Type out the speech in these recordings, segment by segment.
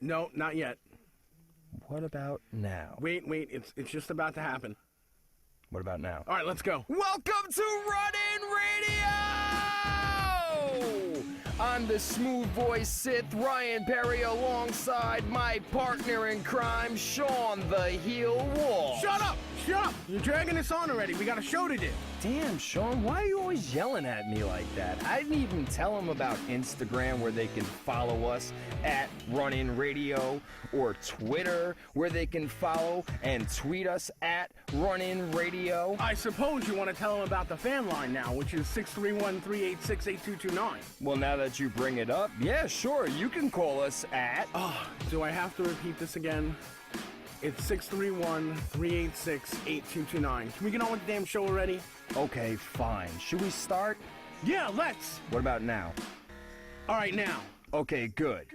No, not yet. What about now? Wait, it's just about to happen. What about now? All right, let's go. Welcome to Run-In Radio! I'm the Smooth Voiced Syth, Ryan Perry, alongside my partner in crime, Sean the Heel Walsh. Shut up! You're dragging us on already. We got a show to do. Damn, Sean, why are you always yelling at me like that? I didn't even tell them about Instagram, where they can follow us at Run-In Radio, or Twitter, where they can follow and tweet us at Run-In Radio. I suppose you want to tell them about the fan line now, which is 631-386-8229. Well, now that you bring it up, yeah, sure, you can call us at... Do I have to repeat this again? It's 631-386-8229. Can we get on with the damn show already? Okay, fine. Should we start? Yeah, let's. What about now? All right, now. Okay, good.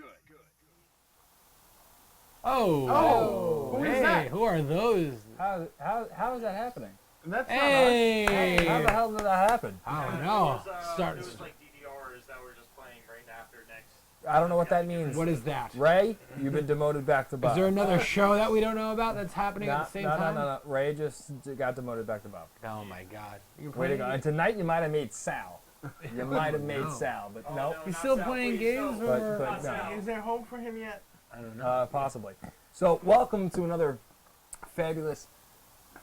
Oh, who is hey, that? who are those? How is that happening? That's Hey, How the hell did that happen? I don't know. It was like DVRs that were just playing right after next. I don't know what that means. What is that? Ray, you've been demoted back to Bob. Is there another show that we don't know about that's happening at the same time? No. Ray just got demoted back to Bob. Oh my God! Way to go. And tonight you might have made Sal. You might have made No. Sal, but Oh, no. no. He's Not still Sal, playing please, games, no. or But no. Is there hope for him yet? I don't know. Possibly. So, welcome to another fabulous...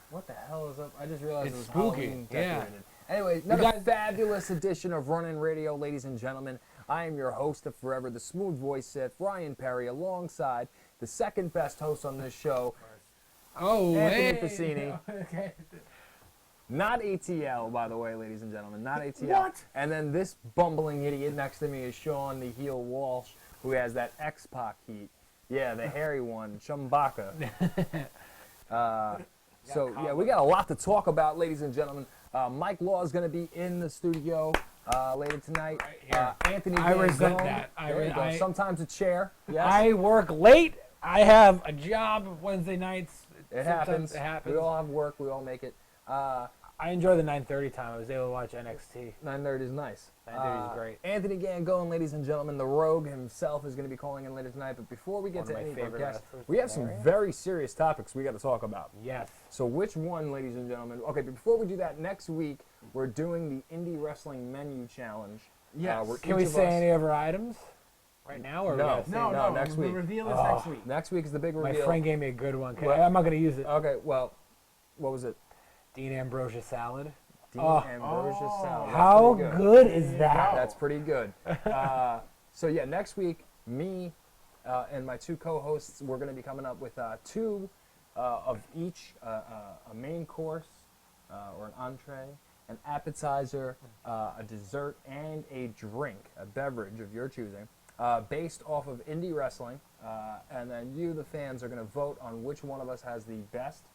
What the hell is up? I just realized It's it was spooky, Halloween yeah. decorated. Anyway, another fabulous edition of Run-In Radio, ladies and gentlemen. I am your host of Forever, the Smooth Voiced Syth, Ryan Perry, alongside the second best host on this show, Oh, Anthony hey. Pasini. Okay. Not ATL, by the way, ladies and gentlemen. Not ATL. What? And then this bumbling idiot next to me is Sean the Heel Walsh, who has that X-Pac heat. Yeah, the hairy one, Chumbaka. So, yeah, we got a lot to talk about, ladies and gentlemen. Mike Law is going to be in the studio later tonight. here. Anthony I Van resent Gogh. that. There you go. Sometimes a chair. Yes. I work late. I have a job Wednesday nights. It Sometimes happens. It happens. We all have work. We all make it. I enjoy the 9:30 time. I was able to watch NXT. 9:30 is nice. 9:30 is great. Anthony Gangone, ladies and gentlemen, the Rogue himself is going to be calling in later tonight. But before we get One of to my any of our favorite guests, wrestlers we in have the some area. very serious topics we got to talk about. Yes. So which one, ladies and gentlemen? Okay, but before we do that, next week we're doing the Indie Wrestling Menu Challenge. Yes. Where Can each we of say us- any of our items right now, or No. we gotta say- No, next the week. reveal is Oh. next week. Next week is the big My reveal. friend gave me a good one. What? I'm not going to use it. Okay, well, what was it? Dean Ambrosia salad. Dean Oh. Ambrosia salad. That's How pretty good is that? That's pretty good. So yeah, next week, me and my two co-hosts, we're going to be coming up with two of each, a main course or an entree, an appetizer, a dessert, and a drink, a beverage of your choosing, based off of indie wrestling. And then you, the fans, are going to vote on which one of us has the best.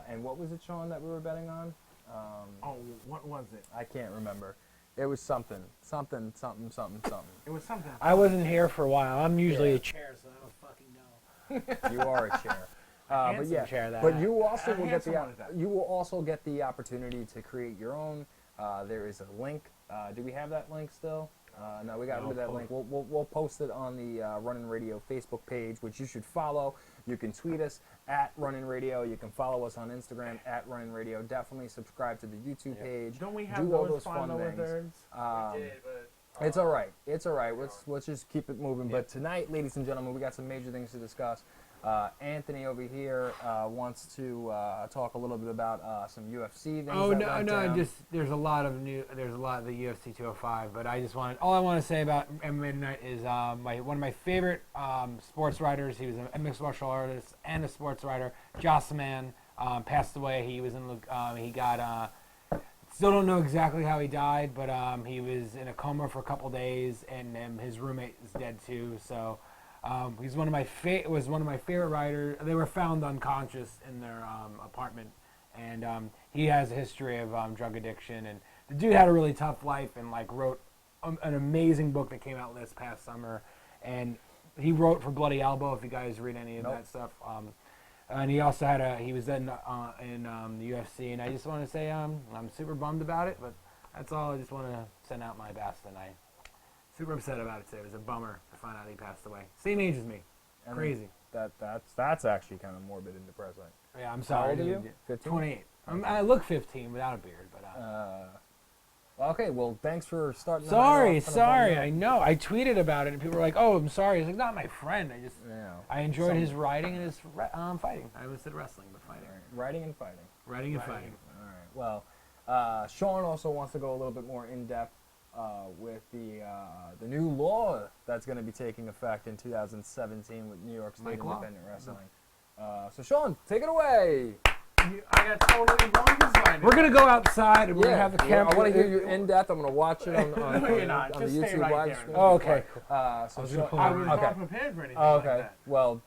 And what was it, Sean, that we were betting on? What was it? I can't remember. It was something. It was something. I wasn't here for a while. I'm usually a chair, so I don't fucking know. You are a chair. But Handsome yeah, chair, that. but you also will get handsome the one is that? you will also get the opportunity to create your own. There is a link. Do we have that link still? No, we got rid of that link. We'll post it on the Run-In Radio Facebook page, which you should follow. You can tweet us at Run-In Radio. You can follow us on Instagram at Run-In Radio. Definitely subscribe to the YouTube page. Don't we have do all those those fun lower things. thirds? It's all right. It's all right. Let's just keep it moving. But tonight, ladies and gentlemen, we got some major things to discuss. Anthony over here wants to talk a little bit about some UFC things. Oh that no, went no! down. Just there's a lot of the UFC 205, but I just wanted all I want to say about MMA tonight is one of my favorite sports writers. He was a mixed martial artist and a sports writer. Jossman passed away. He was in he got still don't know exactly how he died, but he was in a coma for a couple days, and his roommate is dead too. So. He's one of my favorite writers. They were found unconscious in their apartment, and he has a history of drug addiction. And the dude had a really tough life, and wrote an amazing book that came out this past summer. And he wrote for Bloody Elbow. If you guys read any of that stuff, and he also he was in the UFC. And I just want to say I'm super bummed about it, but that's all. I just want to send out my best tonight. Super upset about it too. It was a bummer to find out he passed away. Same age as me. And Crazy. That's actually kind of morbid and depressing. Yeah, I'm How sorry. old are you? 15? 28. I look 15 without a beard, but. Okay, well, thanks for starting. the Sorry, night off on a sorry. bum I note. know. I tweeted about it, and people were like, "Oh, I'm sorry." He's like, "Not my friend. Yeah. I enjoyed his writing and his fighting. I almost said wrestling, but fighting. Writing and fighting. Writing and fighting. All right. Well, Sean also wants to go a little bit more in depth with the new law that's going to be taking effect in 2017 with New York State Mike Law. Independent Wrestling. So Sean, take it away. I got totally wrong design. We're gonna go outside and we're gonna have the camera. I want to hear your in depth. I'm going to watch it on No, you're not. on the Just stay YouTube right live there. stream. Oh, okay. So I was Sean, gonna pull I it was out. not prepared for anything Oh, like okay. that. Well,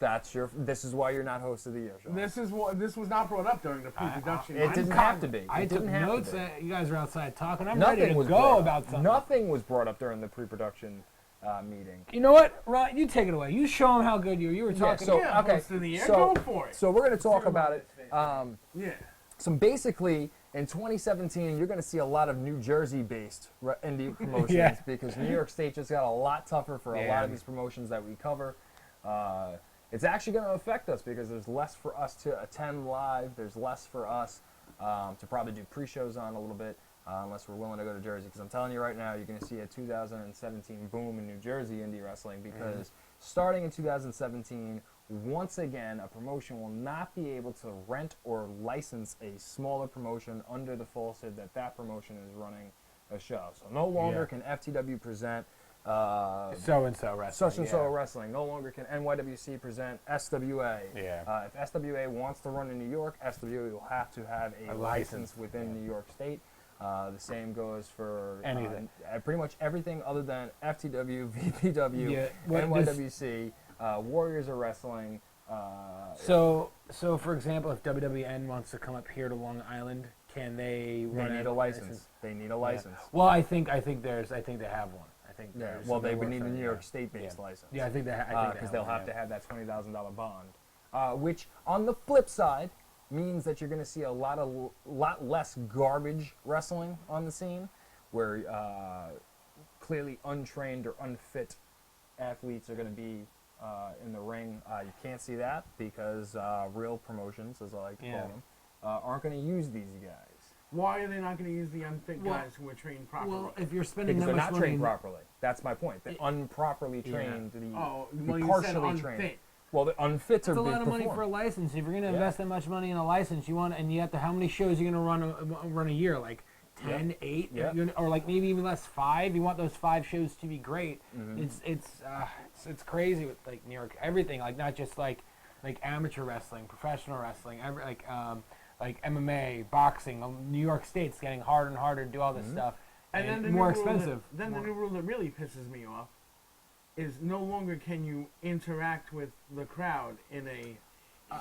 this is why you're not host of the year, Sean. This was not brought up during the pre-production. It didn't have to be. I It took didn't have to notes. be. You guys are outside talking. I'm Nothing ready to was go brought about up. something. Nothing was brought up during the pre-production meeting. You know what, Ron? You take it away. You show them how good you are. You were talking. so- Yeah, okay, host of the year. so- Go for it. So we're going to talk Zero about it. Yeah. So basically, in 2017, you're going to see a lot of New Jersey-based indie promotions Yeah. because New York State just got a lot tougher for a lot Yeah. of these promotions that we cover. It's actually going to affect us because there's less for us to attend live. There's less for us to probably do pre-shows on a little bit unless we're willing to go to Jersey. Because I'm telling you right now, you're going to see a 2017 boom in New Jersey indie wrestling because starting in 2017, once again, a promotion will not be able to rent or license a smaller promotion under the falsehood that that promotion is running a show. So no longer can FTW present So and so wrestling. such and so wrestling. No longer can NYWC present SWA. Yeah. If SWA wants to run in New York, SWA will have to have a license within New York State. The same goes for Anything. pretty much everything other than FTW, VPW, Yeah, what NYWC, Warriors of Wrestling. So for example, if WWN wants to come up here to Long Island, can they They run need a license. They need a license. Well, I think they have one. I think. Yeah. there's Well, some they that would works need a on New it, York yeah. State-based license. Yeah, I think they Because they'll have to have that $20,000 bond, which on the flip side means that you're going to see a lot less garbage wrestling on the scene, where clearly untrained or unfit athletes are going to be in the ring. You can't see that because real promotions, as I like to call them, aren't going to use these guys. Why are they not going to use the unfit Well- guys who are trained properly? Well, if you're spending Because that they're much not money, trained properly. That's my point. The unproperly Yeah. trained, the well, you partially said unfit. trained. Well, the unfit it's are a lot of being money for a performed. license. If you're going to invest that much money in a license, you have to. How many shows are you going to run a year? Like 10, 8, Yeah. or like maybe even less, 5. You want those 5 shows to be great. It's crazy with like New York. Everything like not just like amateur wrestling, professional wrestling, like MMA, boxing. New York State's getting harder and harder to do all this stuff, And then the more new rule that- expensive. Then the new rule that really pisses me off is no longer can you interact with the crowd in a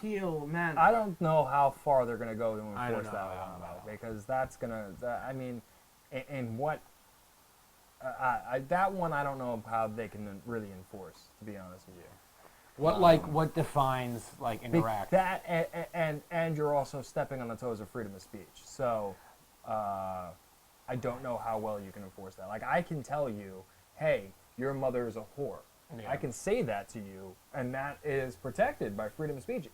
heel manner. I don't know how far they're going to go to I don't enforce know, that I don't one, know. though, because that's going to, I mean, and what, that one I don't know how they can really enforce, to be honest with you. What defines like Be- interact? That and you're also stepping on the toes of freedom of speech. So I don't know how well you can enforce that. Like I can tell you, hey, your mother is a whore. Yeah. I can say that to you, and that is protected by freedom of speech.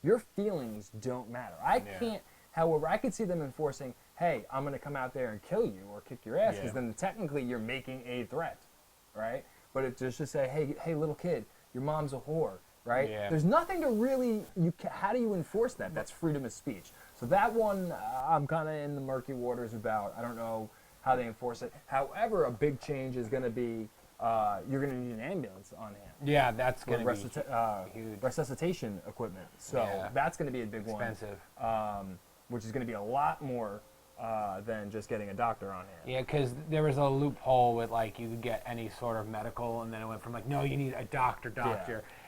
Your feelings don't matter. I can't. However, I could see them enforcing, hey, I'm going to come out there and kill you or kick your ass, because then technically you're making a threat, right? But it's just to say, hey, little kid, your mom's a whore, right? Yeah. There's nothing to really, how do you enforce that? That's freedom of speech. So that one, I'm kind of in the murky waters about. I don't know how they enforce it. However, a big change is going to be, you're going to need an ambulance on hand. Yeah, that's With going to be huge. resuscitation equipment. So Yeah. that's going to be a big Expensive. one, which is going to be a lot more than just getting a doctor on hand. Yeah, because there was a loophole with like you could get any sort of medical, and then it went from like no, you need a doctor,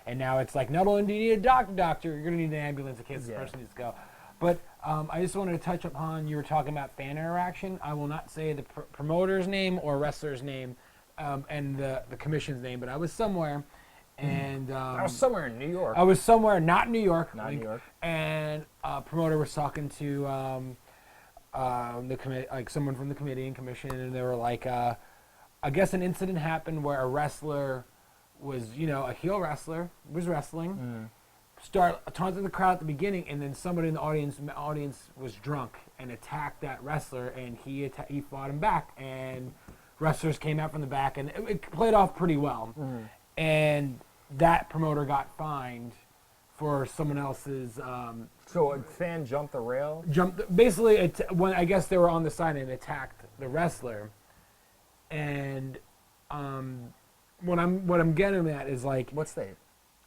and now it's like not only do you need a doctor, you're gonna need an ambulance in case this person needs to go. But I just wanted to touch upon you were talking about fan interaction. I will not say the promoter's name or wrestler's name, and the commission's name, but I was somewhere, and I was somewhere in New York. I was somewhere not New York, Not New York. and a promoter was talking to the committee, like someone from the committee and commission, and they were like, I guess an incident happened where a wrestler was, a heel wrestler, was wrestling, start taunting the crowd at the beginning, and then somebody in the audience was drunk and attacked that wrestler, and he fought him back, and wrestlers came out from the back, and it played off pretty well. And that promoter got fined for someone else's So a fan jumped the rail? basically when I guess they were on the side and attacked the wrestler. And what I'm getting at is like, What state?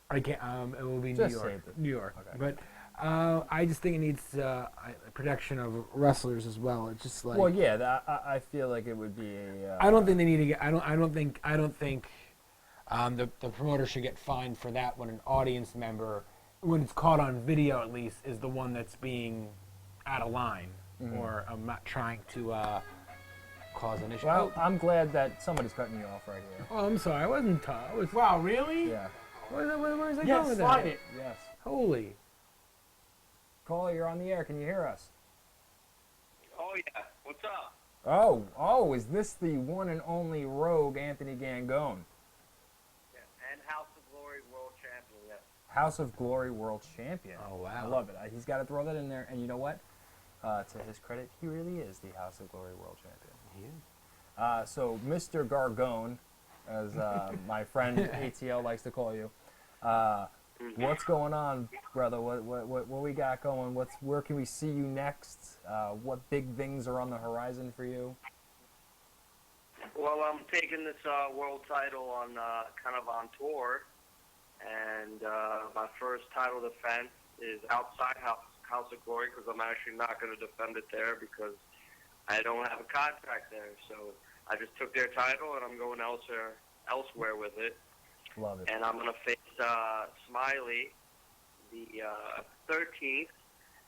I can't. It will be Just New York. say it. New York. Okay. But I just think it needs protection of wrestlers as well. It's just like, Well, yeah, I feel like it would be a. I don't think they need to get. I don't think the promoter should get fined for that when an audience member, when it's caught on video at least, is the one that's being out of line, or I'm not trying to cause an issue. Well, I'm glad that somebody's cutting you off right here. Oh, I'm sorry. I wasn't taught. Wow, really? Yeah. Where's that Yes, going with slide that? it. Yes. Holy. Caller, you're on the air. Can you hear us? Oh yeah, what's up? Oh, is this the one and only rogue Anthony Gangone? Yeah, and House of Glory World Champion. Yes. House of Glory World Champion. Oh, wow. I love it. He's got to throw that in there. And you know what? To his credit, he really is the House of Glory World Champion. He is. So, Mr. Gargone, as my friend ATL likes to call you, what's going on, brother? What we got going? Where can we see you next? What big things are on the horizon for you? Well, I'm taking this world title on kind of on tour, and my first title defense is outside House of Glory because I'm actually not going to defend it there because I don't have a contract there. So I just took their title and I'm going elsewhere with it. Love it. And I'm going to face Smiley the 13th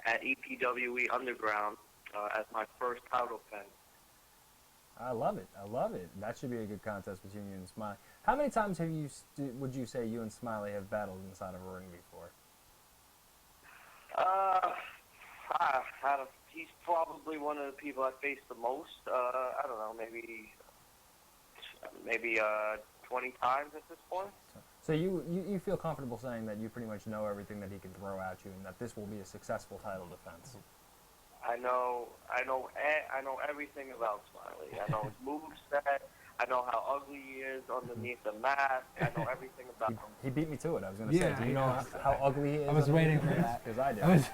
at EPWE Underground as my first title defense. I love it. That should be a good contest between you and Smiley. How many times would you say you and Smiley have battled inside of a ring before? He's probably one of the people I face the most. I don't know, maybe 20 times at this point. So you feel comfortable saying that you pretty much know everything that he can throw at you, and that this will be a successful title defense. I know everything about Smiley. I know his moveset. I know how ugly he is underneath the mask. I know everything about him. He beat me to it. I was going to say, Yeah, do you he know does. how ugly he is? I was waiting for that. Because I did. I was-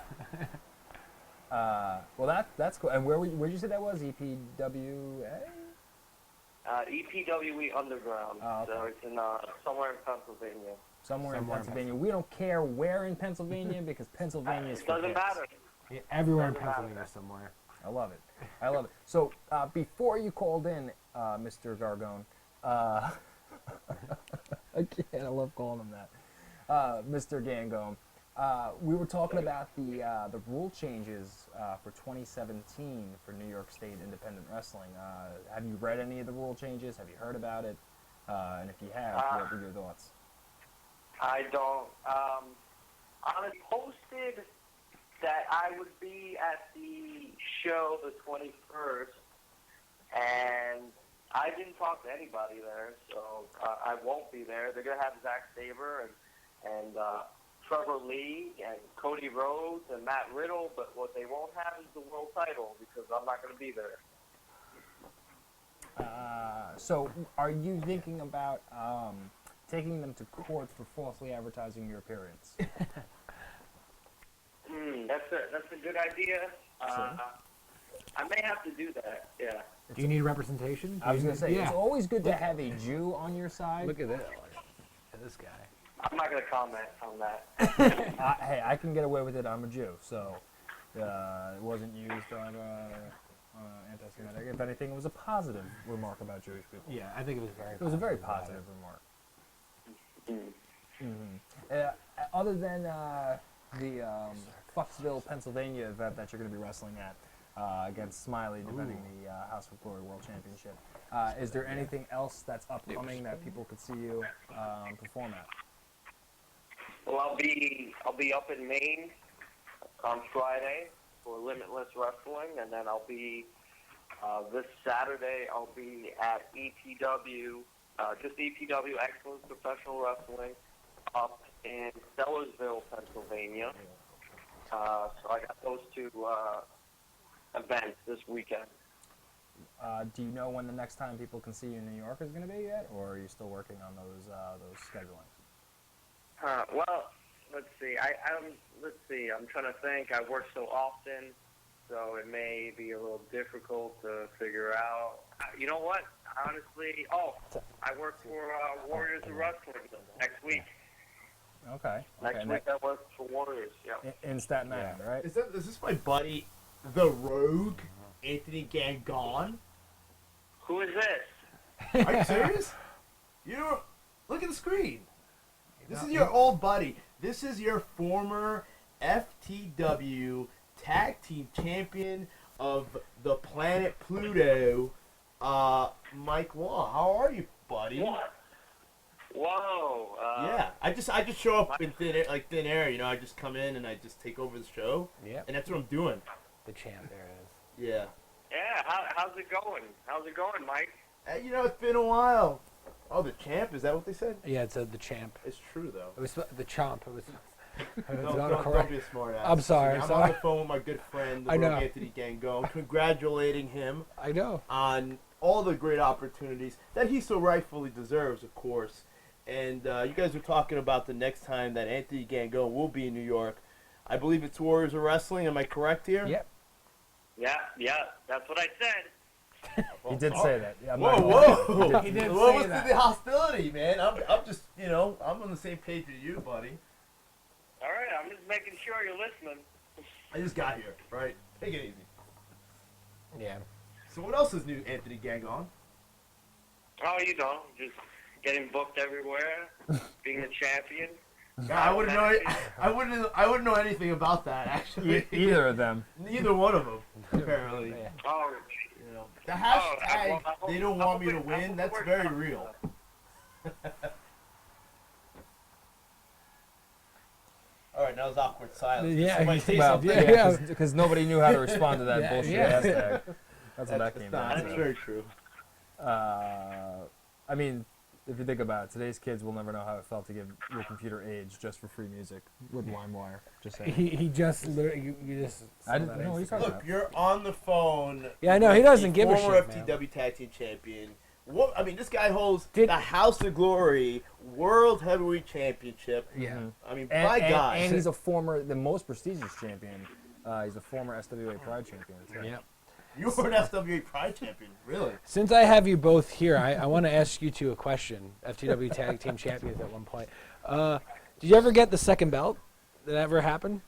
Well, that's cool. And where'd you say that was? EPWA? EPWE Underground. Oh, okay. So it's in somewhere in Pennsylvania. Somewhere in Somewhere in Pennsylvania. We don't care where in Pennsylvania because Pennsylvania is It for doesn't kids. matter. Yeah, everywhere in Pennsylvania somewhere. I love it. So before you called in, Mr. Gargone, again, I love calling him that, Mr. Gangone. We were talking about the rule changes for 2017 for New York State Independent Wrestling. Have you read any of the rule changes? Have you heard about it? And if you have, what were your thoughts? I don't. I posted that I would be at the show the 21st, and I didn't talk to anybody there, so I won't be there. They're going to have Zack Sabre and Trevor Lee and Cody Rhodes and Matt Riddle, but what they won't have is the world title because I'm not going to be there. So are you thinking about taking them to court for falsely advertising your appearance? That's a good idea. I may have to do that, yeah. Do you need representation? I was going to say, Yeah. it's always good to have a Jew on your side. Look at this. Look at this guy. I'm not going to comment on that. Hey, I can get away with it. I'm a Jew, so it wasn't used on anti-Semitic. If anything, it was a positive remark about Jewish people. Yeah, I think it was very. It was a very about positive it. remark. Other than the Foxville, Pennsylvania event that you're going to be wrestling at against Smiley, defending the House of Glory World Championship, is there anything else that's upcoming that people could see you perform at? Well, I'll be up in Maine on Friday for Limitless Wrestling, and then I'll be this Saturday. I'll be at EPW just EPW Excellence Professional Wrestling up in Sellersville, Pennsylvania. So I got those two events this weekend. Do you know when the next time people can see you in New York is going to be yet, or are you still working on those schedulings? Well, let's see. Let's see. I'm trying to think. I work so often, so it may be a little difficult to figure out. You know what? Honestly, I work for Warriors of Wrestling next week. Okay. Next week I work for Warriors. Yeah. In Staten Island, right? Is this my buddy, the Rogue, Anthony Gangon? Who is this? Are you serious? Look at the screen. This is your old buddy. This is your former FTW Tag Team Champion of the planet Pluto, Mike Law. How are you, buddy? What? Whoa. Yeah, I just show up in thin air. I just come in and I just take over the show. Yep. And that's what I'm doing. The champ, there it is. Yeah. Yeah. How's it going? How's it going, Mike? It's been a while. Oh, the champ? Is that what they said? Yeah, it's the champ. It's true though. It was the chomp. It was. Don't be a smart ass. I'm sorry. I'm on the phone with my good friend, the I know. Rogue Anthony Gangon, congratulating him I know. on all the great opportunities that he so rightfully deserves, of course. And you guys were talking about the next time that Anthony Gangon will be in New York. I believe it's Warriors of Wrestling. Am I correct here? Yep. Yeah. That's what I said. He did say that. Yeah, Whoa! He did What say was that. the hostility, man? I'm just, I'm on the same page with you, buddy. All right. I'm just making sure you're listening. I just got here, right? Take it easy. Yeah. So what else is new, Anthony Gangon? Oh, just getting booked everywhere, being a champion. Yeah, I wouldn't know. I wouldn't know anything about that actually. Either of them. Neither one of them, apparently. Yeah. Oh, The hashtag I hope- "they don't I want hope me to it- I win" hope it that's works very out. real. All right, now it's awkward silence. Yeah, Somebody he say said- something. yeah. Because nobody knew how to respond to that Yeah, bullshit yeah. hashtag. That's what that came down That's to. very true. I mean, if you think about it, today's kids will never know how it felt to give your computer age just for free music with LimeWire. Just saying. He just literally you just. I didn't know what he's talking Look, about. you're on the phone. Yeah, I know, he with doesn't the give a former shit, man. FTW Tag Team Champion. What? I mean, this guy holds Did- the House of Glory World Heavyweight Championship. Yeah. I mean, And, by and, God. and he's the most prestigious champion. He's a former SWA Pride champion. So. Yeah. You were an FWA Pride champion, really? Since I have you both here, I want to ask you two a question. FTW Tag Team Champions at one point. Did you ever get the second belt? Did that ever happen?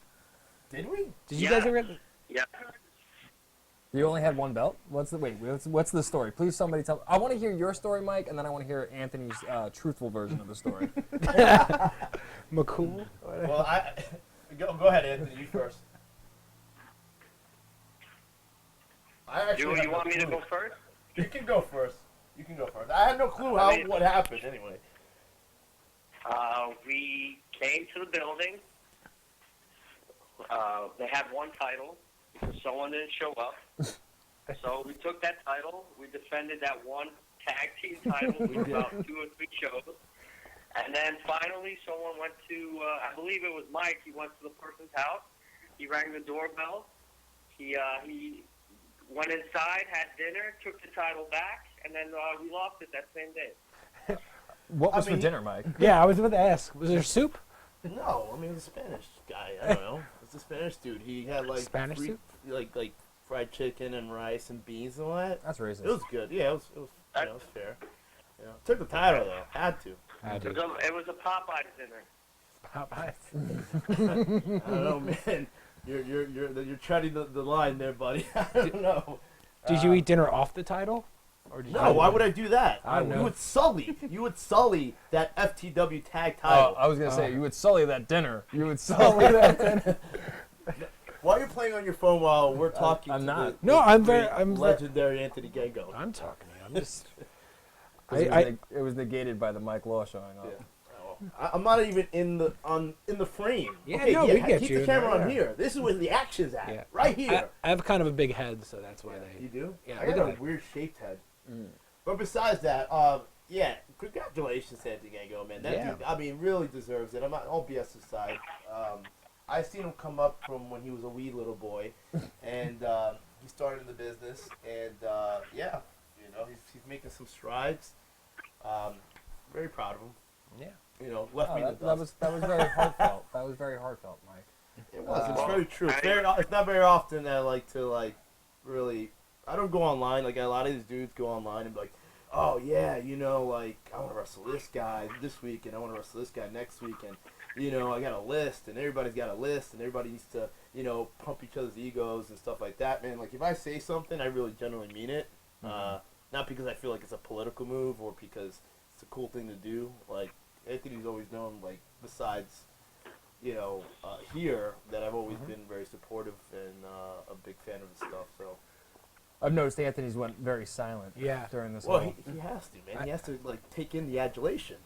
Did we? Did you Yeah. guys ever get? Yeah. You only had one belt? What's the story? Please, somebody tell. I want to hear your story, Mike, and then I want to hear Anthony's truthful version of the story. McCool? Well, go ahead, Anthony. You first. Do you want me to go first? You can go first. I had no clue what happened anyway. We came to the building. They had one title because someone didn't show up. So we took that title. We defended that one tag team title for about 2 or 3 shows. And then finally someone went to, I believe it was Mike, he went to the person's house. He rang the doorbell. He went inside, had dinner, took the title back, and then we lost it that same day. What was I mean- for dinner, Mike? Yeah, I was about to ask. Was there soup? No, I mean, he's a Spanish guy. I don't know. It's a Spanish dude. He had like Spanish soup? like fried chicken and rice and beans and all that. That's racist. It was good. Yeah, it was fair. Took the title though. Had to. It was a Popeyes dinner. Popeyes. I don't know, man. You're treading the line there, buddy. I don't know. Did you eat dinner off the title? Or did No, you why would I do that? I don't know. You would sully that FTW tag Oh, title. I was gonna say you would sully that dinner. You would sully that dinner. While you're playing on your phone while we're talking, I'm to not. the No, I'm great, very- I'm very- legendary Anthony Gangon. I'm talking to you. I'm just. It was negated by the Mike Law showing up. Yeah. I'm not even in the frame. Yeah, okay, no, we get keep you. the camera Yeah. on here. This is where the action's at. Yeah. Right here. I have kind of a big head, so that's why You they. do? Yeah, I look got at a it. weird shaped head. But besides that, Yeah, congratulations, Anthony Gango, man. That Yeah. dude, I mean, really deserves it. I'm not all BS aside. I seen him come up from when he was a wee little boy, and he started in the business, and yeah, you know, he's making some strides. Very proud of him. Yeah. You know, left me in the that dust. was very heartfelt. That was very heartfelt, Mike. It was. It's very true. It's not very often that I like to really. I don't go online. Like a lot of these dudes go online and be like, oh yeah, you know, like I want to wrestle this guy this week, and I want to wrestle this guy next week, and you know, I got a list, and everybody's got a list, and everybody needs to, you know, pump each other's egos and stuff like that, man. Like if I say something, I really generally mean it. Not because I feel like it's a political move or because it's a cool thing to do. Like Anthony's always known, like besides, you know, here that I've always been very supportive and a big fan of his stuff. So. I've noticed Anthony's went very silent. Yeah. During this. Well, whole, he has to, man. He has to like take in the adulation.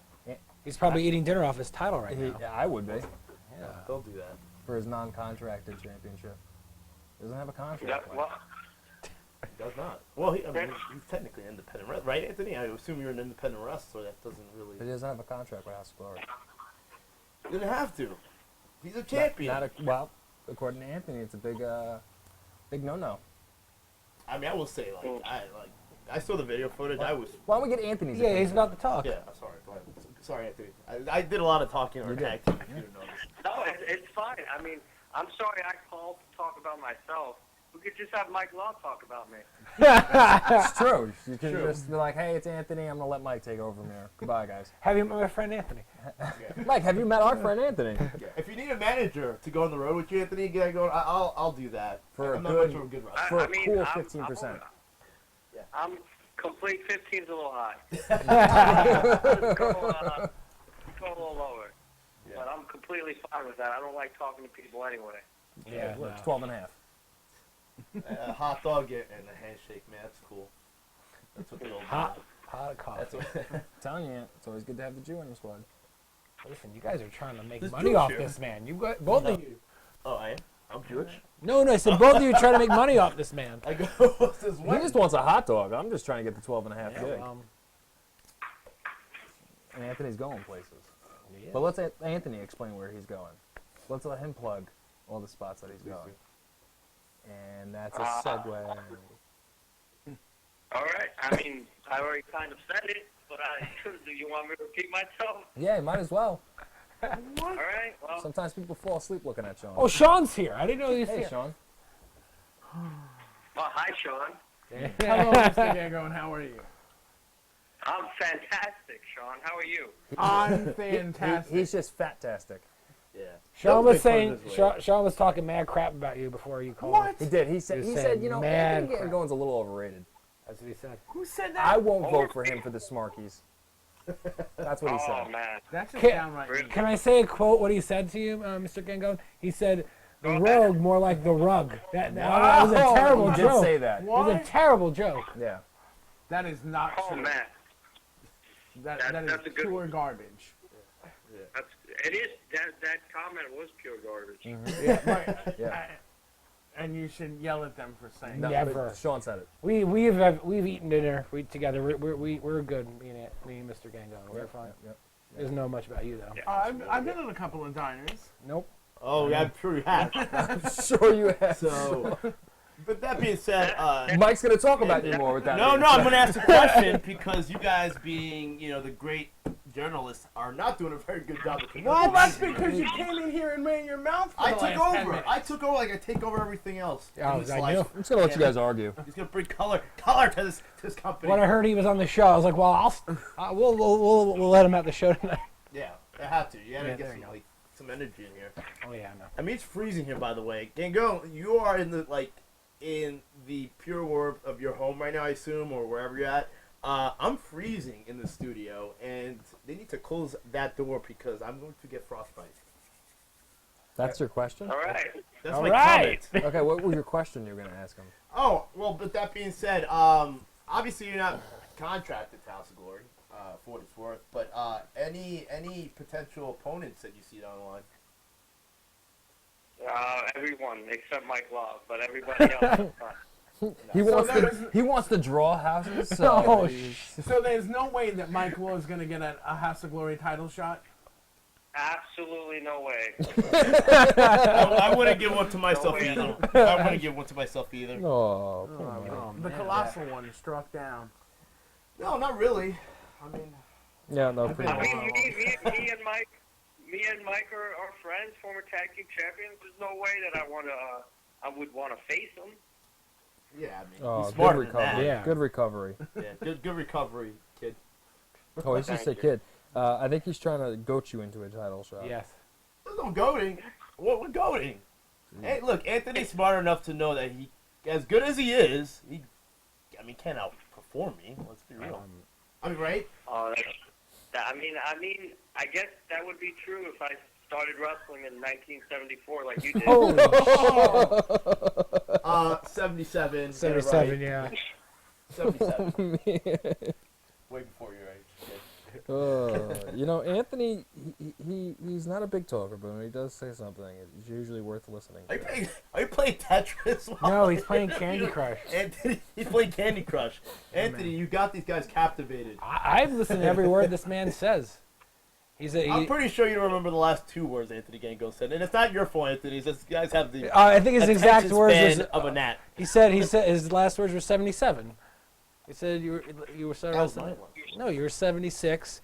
He's probably eating dinner off his title right now. Yeah, I would be Yeah. Don't do that. for his non-contracted championship. He doesn't have a contract. Yeah, Mike. well, He does not. Well, I mean, he's technically an independent wrestler, right, Anthony? I assume you're an independent wrestler. That doesn't really. But he doesn't have a contract with House of Glory. He doesn't have to. He's a champion. Well, according to Anthony, it's a big no-no. I mean, I will say, I saw the video footage. I was. Why don't we get Anthony's? Yeah, opinion? he's about to talk. Yeah, I'm sorry. Go ahead. Sorry, Anthony. I did a lot of talking on our You did. tag team. If you didn't notice. no, it's fine. I mean, I'm sorry I called to talk about myself. We could just have Mike Law talk about me. It's true. You can True. just be like, hey, it's Anthony. I'm going to let Mike take over from here. Goodbye, guys. Have you met my friend Anthony? Mike, have you met our friend Anthony? Yeah. If you need a manager to go on the road with you, Anthony, I'll do that. For I'm a not good- much of a good wrestler. For a I mean, cool I'm- 15%. I'm complete 15's a little high. Go a little lower. Yeah. But I'm completely fine with that. I don't like talking to people anyway. Yeah. It's 12 and a half. A hot dog and a handshake, man. That's cool. That's what they're all Hot coffee. That's what. I'm telling you, it's always good to have the Jew in your squad. Listen, you guys are trying to make This money Jewish off here. this man. You got both of you. Oh, I am. I'm Jewish. No, I said both of you trying to make money off this man. I go. This He just wants a hot dog. I'm just trying to get the 12 and a half gig. And Anthony's going places. Yeah. But let's let Anthony explain where he's going. Let's let him plug all the spots that he's going. And that's a segue. All right. I mean, I already kind of said it, but do you want me to repeat myself? Yeah, might as well. All right. Well, Sometimes people fall asleep looking at Sean. Oh, Sean's here. I didn't know he was hey, here. Sean. hi, Sean. Hello, Mr. Gango, and how are you? I'm fantastic, Sean. How are you? I'm fantastic. He's just fat-tastic. Yeah. Sean was Don't make fun saying, of his weight. Sean was talking mad crap about you before you called. What? He did. He said, You're he saying said, you know, mad Anthony crap. Gangon's a little overrated. That's what he said. Who said that? I won't vote for him for the Smarkies. That's what he Oh, said. man. That's just Can't- downright mean. Can I say a quote? What he said to you, Mr. Gangon? He said, "The rogue more like the rug." That was a terrible He did joke. say that. It was a What? terrible joke. Yeah. That is not Oh, true. man. That That's is a good pure one. garbage. It is. That comment was pure garbage. Yeah, right. Yeah. And you should yell at them for saying No, that. Never. but Sean said it. We've eaten dinner together. We're good. Me and Mr. Gangon. We're fine. Yep. Doesn't know much about you though. I've been in a couple of diners. Nope. Oh, yeah, I'm sure you have. I'm sure you have. So, but that being said, Mike's going to talk about you more with that. no, being no, I'm said. going to ask a question because you guys, being the great journalists, are not doing a very good job of conducting Well, that's interviews. because you came in here and ran your mouth for I the took last 10 over. minutes. I took over like I take over everything else. Oh, in this I life. knew. I'm just going to let you guys argue. He's gonna bring color to this company. When I heard he was on the show, I was like, "Well, we'll let him at the show tonight." Yeah, I have to. You gotta Yeah, get there you go. some energy in here. Oh yeah, I know. I mean, it's freezing here, by the way. Gango, you are in the pure warmth of your home right now, I assume, or wherever you're at. I'm freezing in the studio, and they need to close that door because I'm going to get frostbite. That's your question? All right. That's All my right. comment. Okay, what was your question you were going to ask him? Oh, well, but that being said, obviously you're not contracted to House of Glory, for what it's worth, but any potential opponents that you see down the line? Everyone except Mike Love, but everybody else is fine. He wants to draw houses. So So there's no way that Mike Law is going to get a House of Glory title shot? Absolutely no way. I wouldn't give one to myself way. either. I wouldn't give one to myself either. oh, The colossal one struck down. No, not really. I mean, yeah, no, I've pretty been- much. I mean, me and Mike are friends, former tag team champions. There's no way that I would want to face him. yeah, I mean, Oh, he's good smarter than recovery. that. Yeah. Good recovery. Yeah, good recovery, kid. Oh, he's just a Thank you. kid. I think he's trying to goat you into a title shot. Yes. There's no goading. What we're goading? Hey, look, Anthony's smart enough to know that he, as good as he is, can't outperform me. Let's be real. I mean, right? I mean, I guess that would be true if I started wrestling in 1974 like you did. Holy 77. 77, yeah, right. yeah. 77. Way before your age, kid. Anthony, he's not a big talker, but when he does say something, it's usually worth listening to. Are you playing Tetris? No, he's playing Candy Crush. Anthony, he's playing Candy Crush. Anthony, you got these guys captivated. I've listened to every word this man says. I'm pretty sure you don't remember the last two words Anthony Gango said, and it's not your fault, Anthony. It's just guys have the I think his exact attention words span was of a gnat. he said his last words were 77. He said you were That was my 77. one. No, you were 76,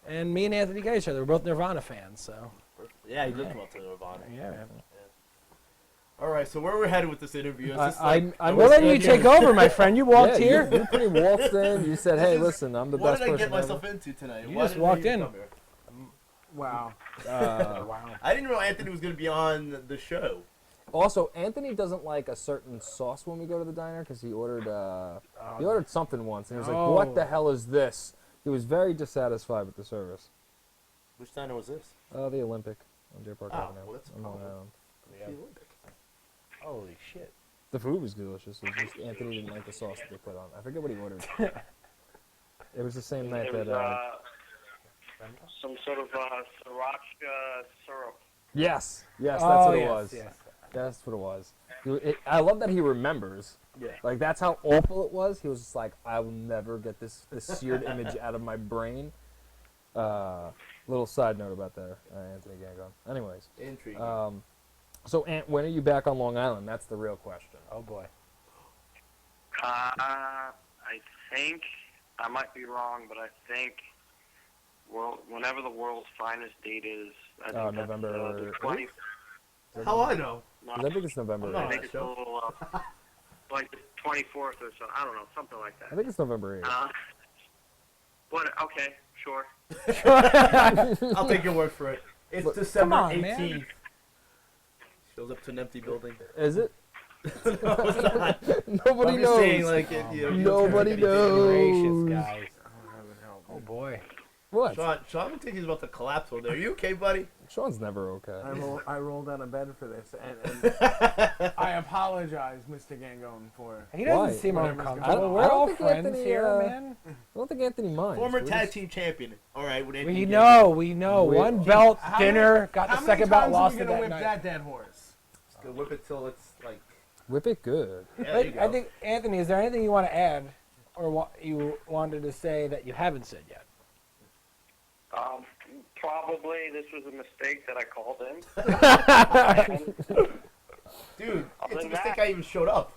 and me and Anthony got each other. We're both Nirvana fans, so Yeah, he does come up to Nirvana. yeah. Man. All right, so where we're headed with this interview is this I'm We're letting you take over, my friend. You walked yeah, here. You pretty walked in. You said, "Hey, listen, I'm the what best did I person get myself ever." into tonight? You Why just did I walked even in. come here? Wow. Wow. I didn't know Anthony was going to be on the show. Also, Anthony doesn't like a certain sauce when we go to the diner because he ordered something once, and he was like, "What the hell is this?" He was very dissatisfied with the service. Which diner was this? The Olympic on Deer Park Oh, Avenue. well, that's on Long cool. Island. The Olympic. Holy shit. The food was delicious. It was just Anthony didn't like the sauce that they put on. I forget what he ordered. It was the same night It was that. some sort of sriracha syrup. Yes, that's what it yes, was. Yes. That's what it was. I love that he remembers. Yeah. Like, that's how awful it was. He was just like, I will never get this seared image out of my brain. Little side note about that, Anthony Gangon. Anyways. Intriguing. So, Ant, when are you back on Long Island? That's the real question. Oh boy. I think, I might be wrong, but I think whenever the world's finest date is, I think that's November the 20th. How I know? No, I think it's November No. I 8th. think it's a little, like the 24th or so. I don't know, something like I that. think it's November 8th. What? Okay, sure. I'll take your word for it. It's Look, December come on, man. 18th. Shows up to an empty building. Is it? No, it's not. Nobody I'm just saying, knows. like, Nobody knows. Gracious guys. Oh boy. What? Sean looks like he's about to collapse over there. Are you okay, buddy? Sean's never okay. I rolled out of bed for this, and I apologize, Mr. Gangone, for. He doesn't Why? seem Whatever's uncomfortable. going on. We're I don't all think friends Anthony, here, man. I don't think Anthony minds. Former We tag just- team champion. All right, with We Anthony know. We- One belt, How dinner, many- got the how second many belt, times lost are it we gonna that whip night. that dead horse? Just gonna whip it till it's like. Whip it good. Yeah, there you I go. think, Anthony, is there anything you want to add or you wanted to say that you haven't said yet? Probably this was a mistake that I called in. Dude, Other it's a than mistake that- I even showed up.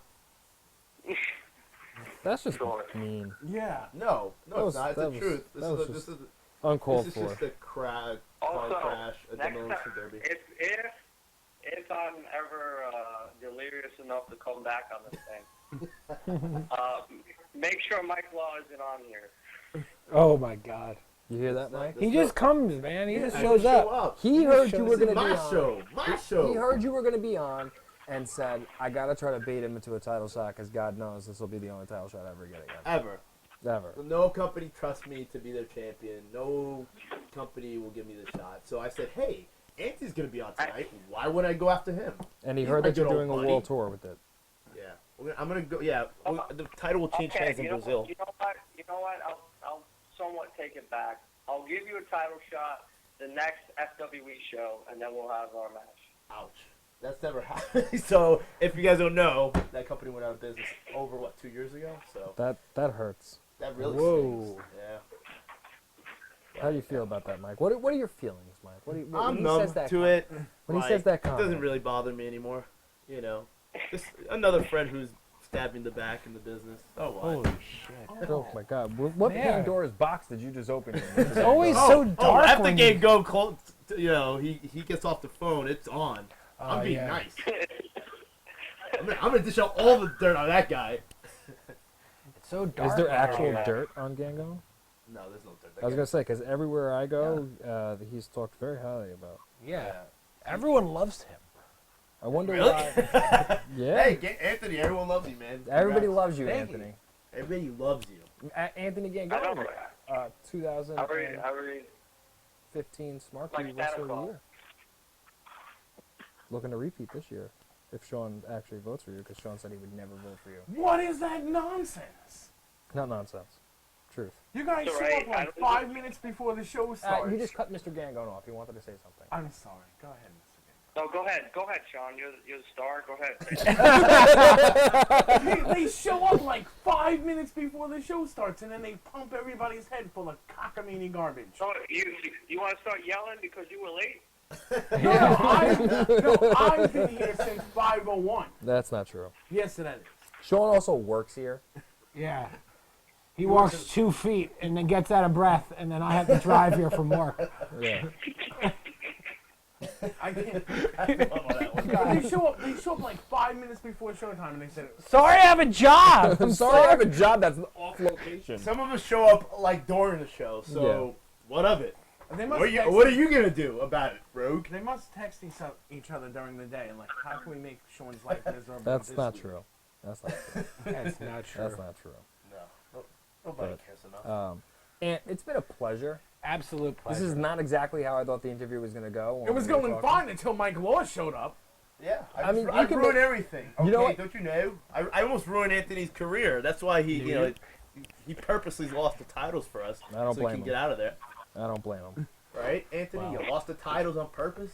That's just Sure. mean. Yeah. No, That was- it's not. It's that the was- truth. that This was is just this is Uncalled this is for. just a car Also, crash, a next demolition time, derby. if I'm ever delirious enough to come back on this thing, make sure Mike Law isn't on here. Oh my God. You hear that, Mike? He just comes, man. He just I shows show up. He heard you were This is going to be my on. show. My show. He heard you were going to be on and said, I got to try to bait him into a title shot because God knows this will be the only title shot I ever get again. Ever. Ever. No company trusts me to be their champion. No company will give me the shot. So I said, hey, Anthony's going to be on tonight. Why would I go after him? And he He's heard my that you're good doing a old world buddy. tour with it. Yeah. I'm going to go. Yeah. The title will change hands in you know, Brazil. You know what? I'll somewhat take it back. I'll give you a title shot the next FWE show, and then we'll have our match. Ouch. That's never happened. So if you guys don't know, that company went out of business over 2 years ago. So That hurts. that really Whoa. stings. Yeah. How do you feel about that, Mike? What are your feelings, Mike? When I'm he numb says that to it. When he says that It comment. doesn't really bother me anymore. You know, just another friend who's stabbed me in the back in the business. Oh, why? Holy shit. Oh my God! What Man. Pandora's box did you just open? It's always so dark after when game go close, you know, he gets off the phone. It's on. I'm being yeah. nice. I'm gonna dish out all the dirt on that guy. It's so dark. Is there when actual you're- dirt on Gango? No, there's no dirt. I was gonna say because everywhere I go, he's talked very highly about. Yeah. Everyone loves him. I wonder Really? why. Yeah. Hey, Anthony, everyone loves you, man. Everybody Congrats. loves you, Thank Anthony. Everybody loves you. Anthony I don't. Gango, I 2015 already. Smart Like Key Wrestler Santa of the Claus. Year. Looking to repeat this year, if Sean actually votes for you, because Sean said he would never vote for you. What is that nonsense? Not nonsense. Truth. You guys It's show alright, up like I don't- 5 minutes before the show starts. You just cut Mr. Gangon off. He wanted to say something. I'm sorry. Go ahead, Mr. No, go ahead, Sean. You're the star. Go ahead. They show up like 5 minutes before the show starts, and then they pump everybody's head full of cockamamie garbage. So you want to start yelling because you were late? I've been here since 5:01. That's not true. Yes, that is. Sean also works here. Yeah. He walks 2 feet and then gets out of breath, and then I have to drive here from work. Yeah. I can't. that They show up like 5 minutes before showtime, and they said, Sorry, I have a job. I'm sorry I have a job that's off location. Some of us show up like during the show, so what of it? they must What are you gonna do about it, Rogue? They must text each other during the day, and like, how can we make Sean's life miserable? That's this not week? true. That's not true. That's not true. That's not true. No, nobody But, cares enough. And it's been a pleasure. Absolute pleasure. This is not exactly how I thought the interview was going to go. It was going fine until Mike Law showed up. Yeah, I mean, I you can ruined make- everything. You know Okay, what? don't you know? I almost ruined Anthony's career. That's why he purposely lost the titles for us, I don't so blame he can him. get out of there. I don't blame him. Right, Anthony? Wow. You lost the titles on purpose.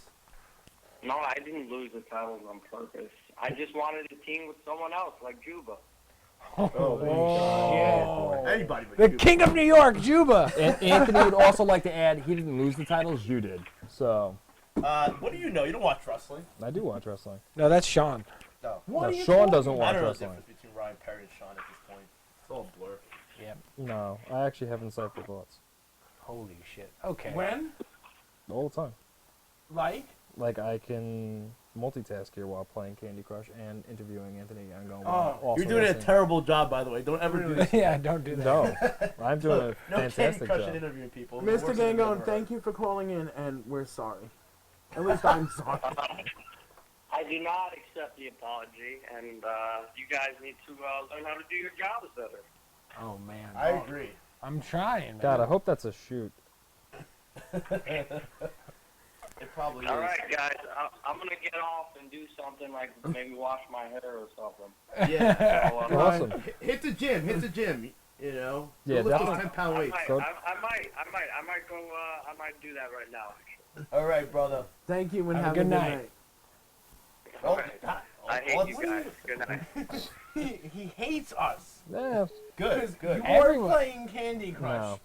No, I didn't lose the titles on purpose. I just wanted to team with someone else, like Juba. Anybody but The you. King of New York, Juba. And Anthony would also like to add he didn't lose the titles, you did. So, What do you know? You don't watch wrestling. I do watch wrestling. No, that's Sean. No. No, Sean doesn't I watch don't know the wrestling. difference between Ryan Perry and Sean at this point. It's all a blur. No, I actually have insightful thoughts. Holy shit. Okay. When? All the time. Like? Like, I can multitask here while playing Candy Crush and interviewing Anthony and going You're doing a terrible job, by the way. Don't ever do this. Yeah, don't do that. No, I'm doing a No Candy fantastic Crush job. and interviewing people. Mr. Gangon, thank you for calling in, and we're sorry. At least I'm sorry. I do not accept the apology, and you guys need to learn how to do your jobs better. Oh, man. I agree. I'm trying, man. God, I hope that's a shoot. It probably All is. right, guys, I'm going to get off and do something like maybe wash my hair or something. Yeah. So, Awesome. Hit the gym. Hit the gym. You know. Yeah, Go lift those definitely. 10-pound I weights. might, So- I might go, I might do that right now, actually. All right, brother. Thank you, and Have a have good a good night. night. Oh, Okay. God. I hate Oh, you guys. Good night. He hates us. Yeah, Good. Good. You were Everyone- playing Candy Crush no.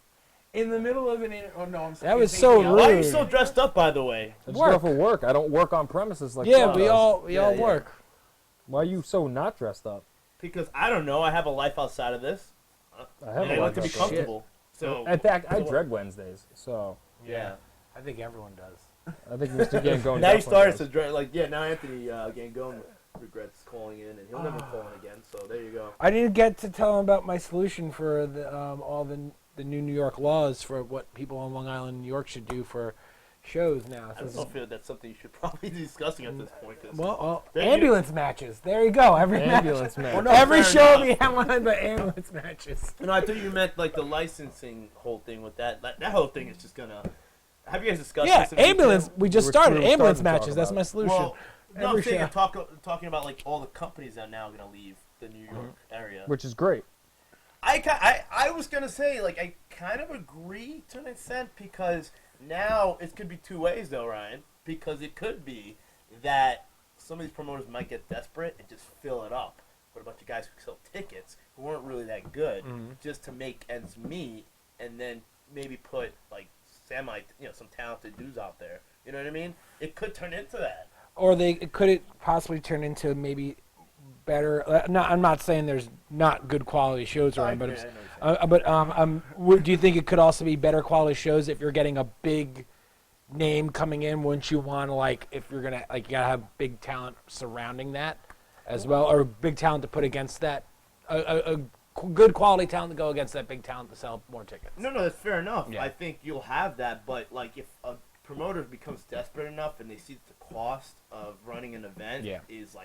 in the middle of oh no, I'm sorry. That was you're so thinking of- Why are you rude. so dressed up, by the way? I just go for work. I don't work on premises like Yeah, Sean we does. all Yeah, yeah. work. Why are you so not dressed up? Because I don't know. I have a life outside of this, I have and a I lot like to be of stuff. comfortable. So In fact, I so- dread Wednesdays, so Yeah. I think everyone does. I think Mr. Gangone. Now he definitely started does. to dread. Like, yeah. Now Anthony Gangone regrets calling in, and he'll never call in again. So there you go. I didn't get to tell him about my solution for the all the new New York laws for what people on Long Island, New York should do for shows now. I don't feel that's something you should probably be discussing at this point. 'Cause Well, There you- ambulance matches. There you go. Every Ambulance match. man. Well, no, Every fair show enough. we have one of the ambulance matches. No, I thought you meant like the licensing whole thing with that. That whole thing is just gonna. Have you guys discussed Yeah, this? in detail? ambulance. We just We were started starting ambulance to talk matches. That's about my it. solution. Well, no, I'm Every saying show. talking about like all the companies that are now gonna leave the New York area. Which is great. I was gonna say like I kind of agree to an extent because now it could be two ways though, Ryan. Because it could be that some of these promoters might get desperate and just fill it up with a bunch of guys who sell tickets who weren't really that good, just to make ends meet, and then maybe put like some talented dudes out there. You know what I mean? It could turn into that. Or could it possibly turn into maybe better? I'm not saying there's not good quality shows around, but do you think it could also be better quality shows if you're getting a big name coming in? Wouldn't you want to if you're gonna you gotta have big talent surrounding that as well, or big talent to put against that? A good quality talent to go against that big talent to sell more tickets. No, that's fair enough. Yeah. I think you'll have that, but if a promoter becomes desperate enough and they see that the cost of running an event is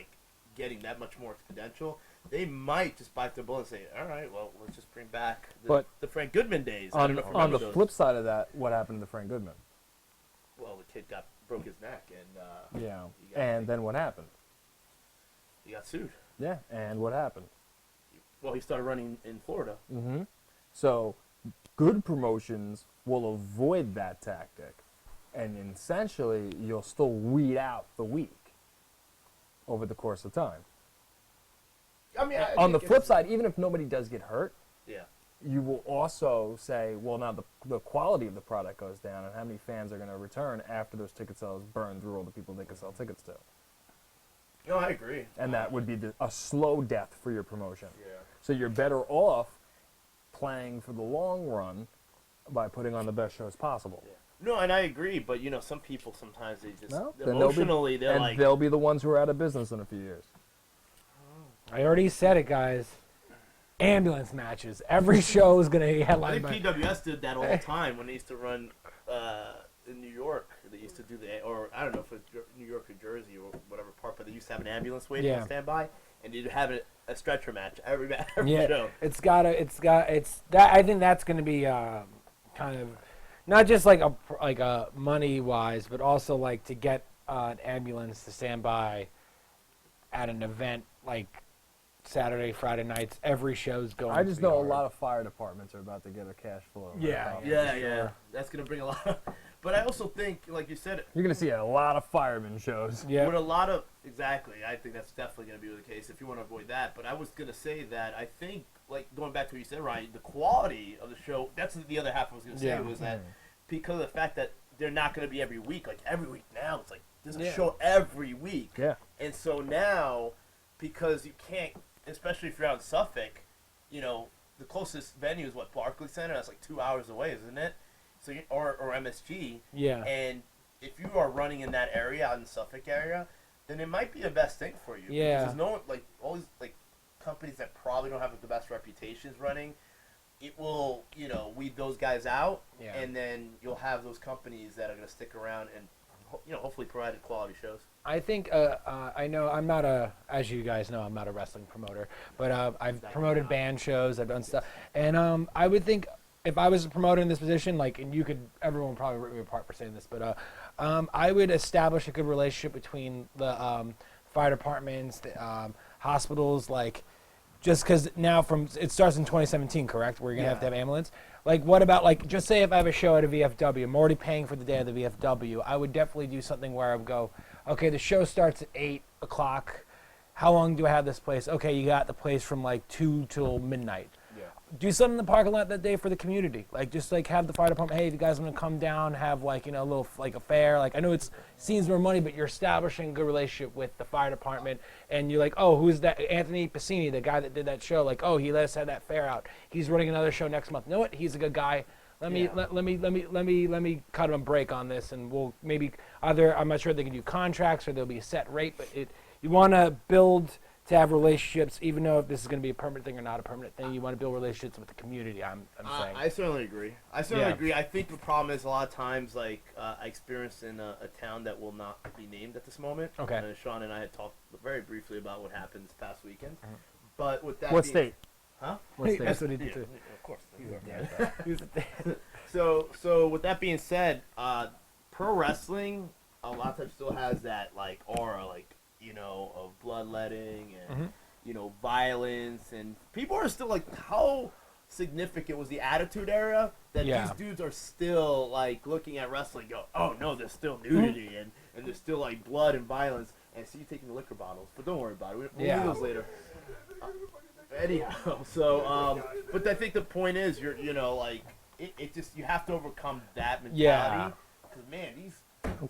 getting that much more exponential, they might just bite their bullet and say, all right, well, let's just bring back the Frank Goodman days. On the flip side of that, what happened to Frank Goodman? Well, the kid broke his neck, and and then what happened? He got sued. Yeah, and what happened? Well, he started running in Florida. Mm-hmm. So, good promotions will avoid that tactic, and essentially, you'll still weed out the weak over the course of time. I mean, on the flip side, even if nobody does get hurt, you will also say, well, now the quality of the product goes down, and how many fans are going to return after those ticket sales burn through all the people they can sell tickets to. No, I agree. And that would be a slow death for your promotion. Yeah. So you're better off playing for the long run by putting on the best shows possible. Yeah. No, and I agree, but some people sometimes they just they'll they'll be the ones who are out of business in a few years. I already said it, guys. Ambulance matches. Every show is going to be headlined I think PWS did that all the time when they used to run in New York. They used to do or I don't know if it's New York or Jersey or whatever part, but they used to have an ambulance waiting on standby, and you'd have a stretcher match every show. I think that's going to be kind of not just like a money wise, but also to get an ambulance to stand by at an event like Saturday, Friday nights. Every show's going. I just know a lot of fire departments are about to get a cash flow. Yeah. That's gonna bring a lot of. But I also think, like you said, you're gonna see a lot of fireman shows. Yeah. With a lot of exactly, I think that's definitely gonna be the case if you want to avoid that. But I was gonna say that I think, going back to what you said, Ryan, the quality of the show. That's the other half I was gonna say was that because of the fact that they're not gonna be every week. Every week now, it's there's a show every week. Yeah. And so now, because you can't. Especially if you're out in Suffolk, the closest venue is Barclays Center. That's 2 hours away, isn't it? So or MSG. Yeah. And if you are running in that area, out in the Suffolk area, then it might be the best thing for you. Yeah. Because there's no all these companies that probably don't have the best reputations running. It will weed those guys out, and then you'll have those companies that are going to stick around and hopefully provide quality shows. I think I know I'm not as you guys know, I'm not a wrestling promoter, but I've promoted band shows, I've done stuff, and I would think if I was a promoter in this position, and everyone would probably rip me apart for saying this, but I would establish a good relationship between the fire departments, the hospitals, just because now it starts in 2017, correct? Where you're gonna have to have ambulance. What about just say if I have a show at a VFW, I'm already paying for the day of the VFW. I would definitely do something where I would go, okay, the show starts at 8 o'clock. How long do I have this place? Okay, you got the place from 2 till midnight. Yeah. Do something in the parking lot that day for the community. Just have the fire department, hey, if you guys want to come down, have a little a fair. I know it seems more money, but you're establishing a good relationship with the fire department, and you're oh, who's that? Anthony Pasini, the guy that did that show. Oh, he let us have that fair out. He's running another show next month. You know what? He's a good guy. Let me cut him a break on this, and we'll maybe either I'm not sure if they can do contracts or there'll be a set rate, but you want to build to have relationships, even though if this is going to be a permanent thing or not a permanent thing. You want to build relationships with the community. I'm saying. I certainly agree. I think the problem is a lot of times, I experienced in a town that will not be named at this moment. Okay. And Sean and I had talked very briefly about what happened this past weekend. But with that, What state? Huh? What state? That's what he did too. Of course. So with that being said, pro wrestling a lot of times still has that aura, of bloodletting and violence, and people are still how significant was the Attitude Era that these dudes are still looking at wrestling, go, oh no, there's still nudity and there's still blood and violence, and see you taking the liquor bottles. But don't worry about it. We'll Yeah. do those later. Anyhow, so but I think the point is, it just you have to overcome that mentality. Yeah. Because man, these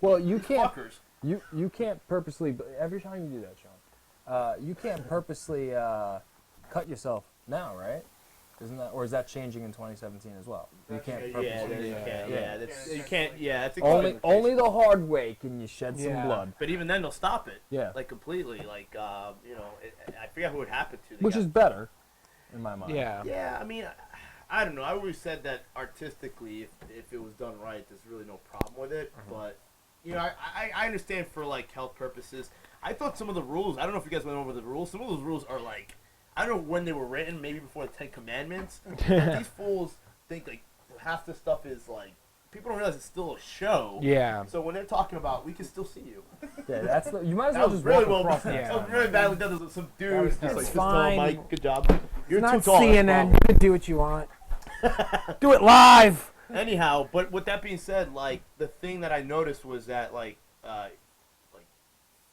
Well, you can't. fuckers. You can't purposely. Every time you do that, Sean, you can't purposely cut yourself now, right? Isn't that, or is that changing in 2017 as well? You can't purposely. You can't. Yeah, it's Only the hard way can you shed some Yeah. blood, But even then, they'll stop it. Yeah. Like completely. Like I forget who it happened to. They which got- is better, in my mind. Yeah. Yeah, I mean, I don't know. I always said that artistically, if it was done right, there's really no problem with it. But I understand for like health purposes. I thought some of the rules. I don't know if you guys went over the rules. Some of those rules are like, I don't know when they were written. Maybe before the Ten Commandments. But these fools think like half this stuff is like. People don't realize it's still a show. Yeah. So when they're talking about, we can still see you. Yeah, that's you might as That well was just really walk well across done. that. Yeah. That was really badly done. There's some dudes just like, It's just fine. tell Mike, good job. You're Not too tall. that's the CNN. problem. You can do what you want. Do it live. Anyhow, but with that being said, like the thing that I noticed was that like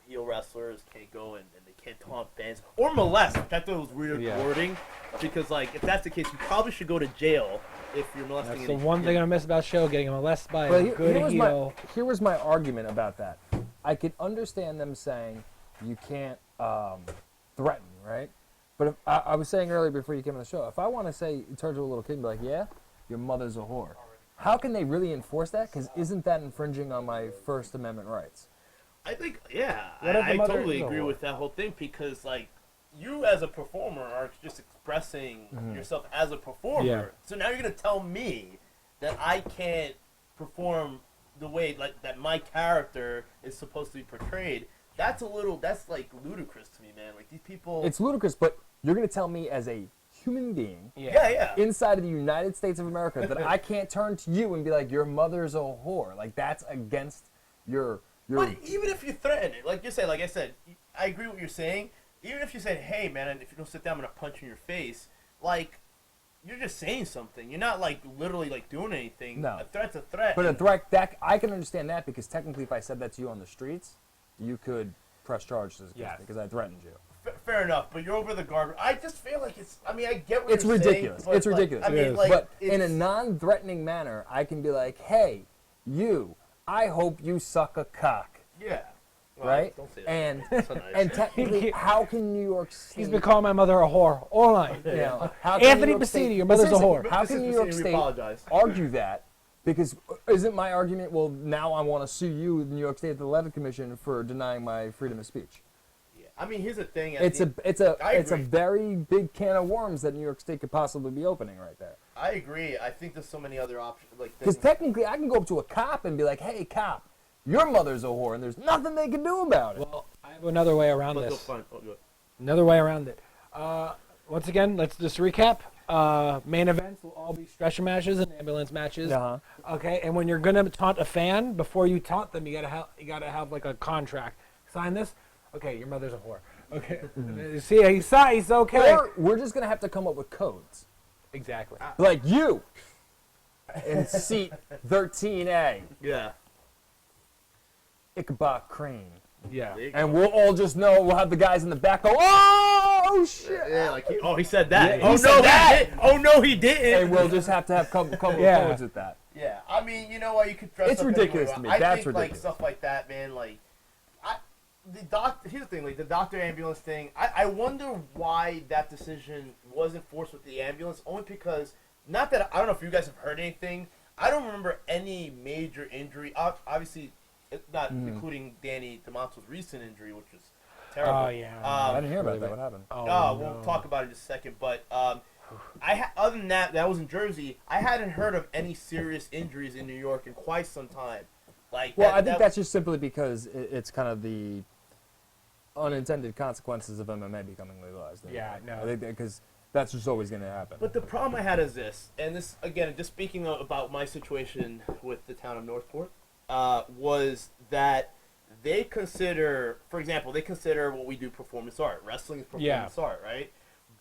heel wrestlers can't go and they can't taunt fans or molest. I thought it was weird Yeah. wording because like if that's the case, you probably should go to jail if you're molesting. That's the any- one thing I miss about the show, getting molested by But a good heel. here was my argument about that. I could understand them saying you can't threaten, right? But if, I was saying earlier before you came on the show, if I want to say, turn to a little kid and be like, yeah, your mother's a whore, how can they really enforce that? Because isn't that infringing on my First Amendment rights? I think, yeah, What if the I mother totally is a agree whore? with that whole thing because, like, you as a performer are just expressing yourself as a performer. Yeah. So now you're gonna tell me that I can't perform the way like that my character is supposed to be portrayed. That's like ludicrous to me, man. Like these people. It's ludicrous, but you're going to tell me as a human being yeah. inside of the United States of America that I can't turn to you and be like, your mother's a whore. Like, that's against your But even if you threaten it, like you said, like I said, I agree with what you're saying. Even if you said, "Hey, man, if you don't sit down, I'm gonna punch you in your face," like you're just saying something. You're not like literally like doing anything. No. A threat's a threat. But a threat, that I can understand that because technically, if I said that to you on the streets, you could press charges against me Yes. because I threatened you. Fair enough, but you're over the guard. I just feel like it's. I mean, I get what It's you're ridiculous. saying. It's but, ridiculous. Like, I It mean, is. like, But in a it's- non-threatening manner, I can be like, "Hey, you, I hope you suck a cock," yeah, Well, right? Don't say that. And That's so nice. and technically, how can New York State? He's been calling my mother a whore all night. You know, how can Anthony New York State- Pasini, your mother's a Seriously, whore. How This can is New York Pasini, we State apologize. argue that? Because isn't my argument? Well, now I want to sue you, the New York State Athletic Commission, for denying my freedom of speech. Yeah. I mean, here's the thing. It's a I it's a agree. very big can of worms that New York State could possibly be opening right there. I agree. I think there's so many other options. Like Because things. technically, I can go up to a cop and be like, "Hey, cop, your mother's a whore," and there's nothing they can do about it. Well, I have another way around But they'll this. find- oh, good. Another way around it. Once again, let's just recap. Main events will all be stretcher matches and ambulance matches. Uh-huh. Okay, and when you're gonna taunt a fan, before you taunt them, you gotta have like a contract. Sign this. Okay, your mother's a whore. Okay. See, he's okay. Or we're just gonna have to come up with codes, Exactly. like you in seat 13A, Yeah. Ichabod Crane. Yeah. There you go. And we'll all just know. We'll have the guys in the back go, "Oh shit!" Yeah, like he said that. Yeah, he oh said no, that. he did. Oh no, he didn't. And we'll just have to have couple Yeah. of codes with that. Yeah, I mean, you know what? You could dress It's up ridiculous any to way. me. I That's think like ridiculous. stuff like that, man. Like, the doctor. Here's the thing, like the doctor ambulance thing. I wonder why that decision wasn't forced with the ambulance. Only because, not that I don't know if you guys have heard anything. I don't remember any major injury. Obviously, not including Danny DeMonto's recent injury, which was terrible. Oh yeah. I didn't hear about that. What happened? We'll talk about it in just a second. But other than that was in Jersey. I hadn't heard of any serious injuries in New York in quite some time. Like, Well, I think that's just simply because it's kind of the unintended consequences of MMA becoming legalized. Yeah, no. I think because that's just always going to happen. But the problem I had is this, and this again, just speaking about my situation with the town of Northport, was that they consider, for example, what we do performance art. Wrestling is performance art, right?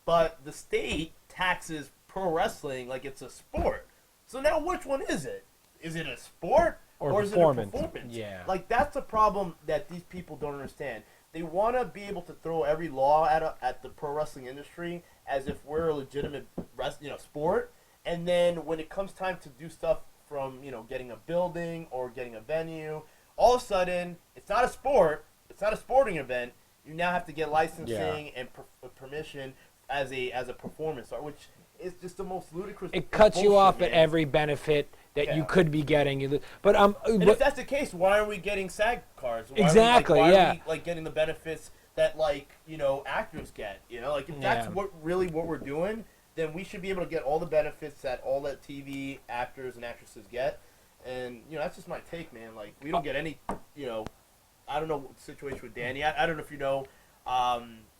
But the state taxes pro wrestling like it's a sport. So now, which one is it? Is it a sport Or is performance. it a performance? Yeah. Like that's a problem that these people don't understand. they want to be able to throw every law at the pro wrestling industry as if we're a legitimate sport. And then when it comes time to do stuff from, getting a building or getting a venue, all of a sudden, it's not a sport. It's not a sporting event. You now have to get licensing and permission as a performance art, which is just the most ludicrous. It cuts you off man. at every benefit that you could be getting. But and if that's the case, why are we getting SAG cards? Why exactly. Are we getting the benefits that actors get? If that's what we're doing, then we should be able to get all the benefits that all the TV actors and actresses get. And that's just my take, man. Like, we don't get any. I don't know what the situation with Danny. I don't know if you know.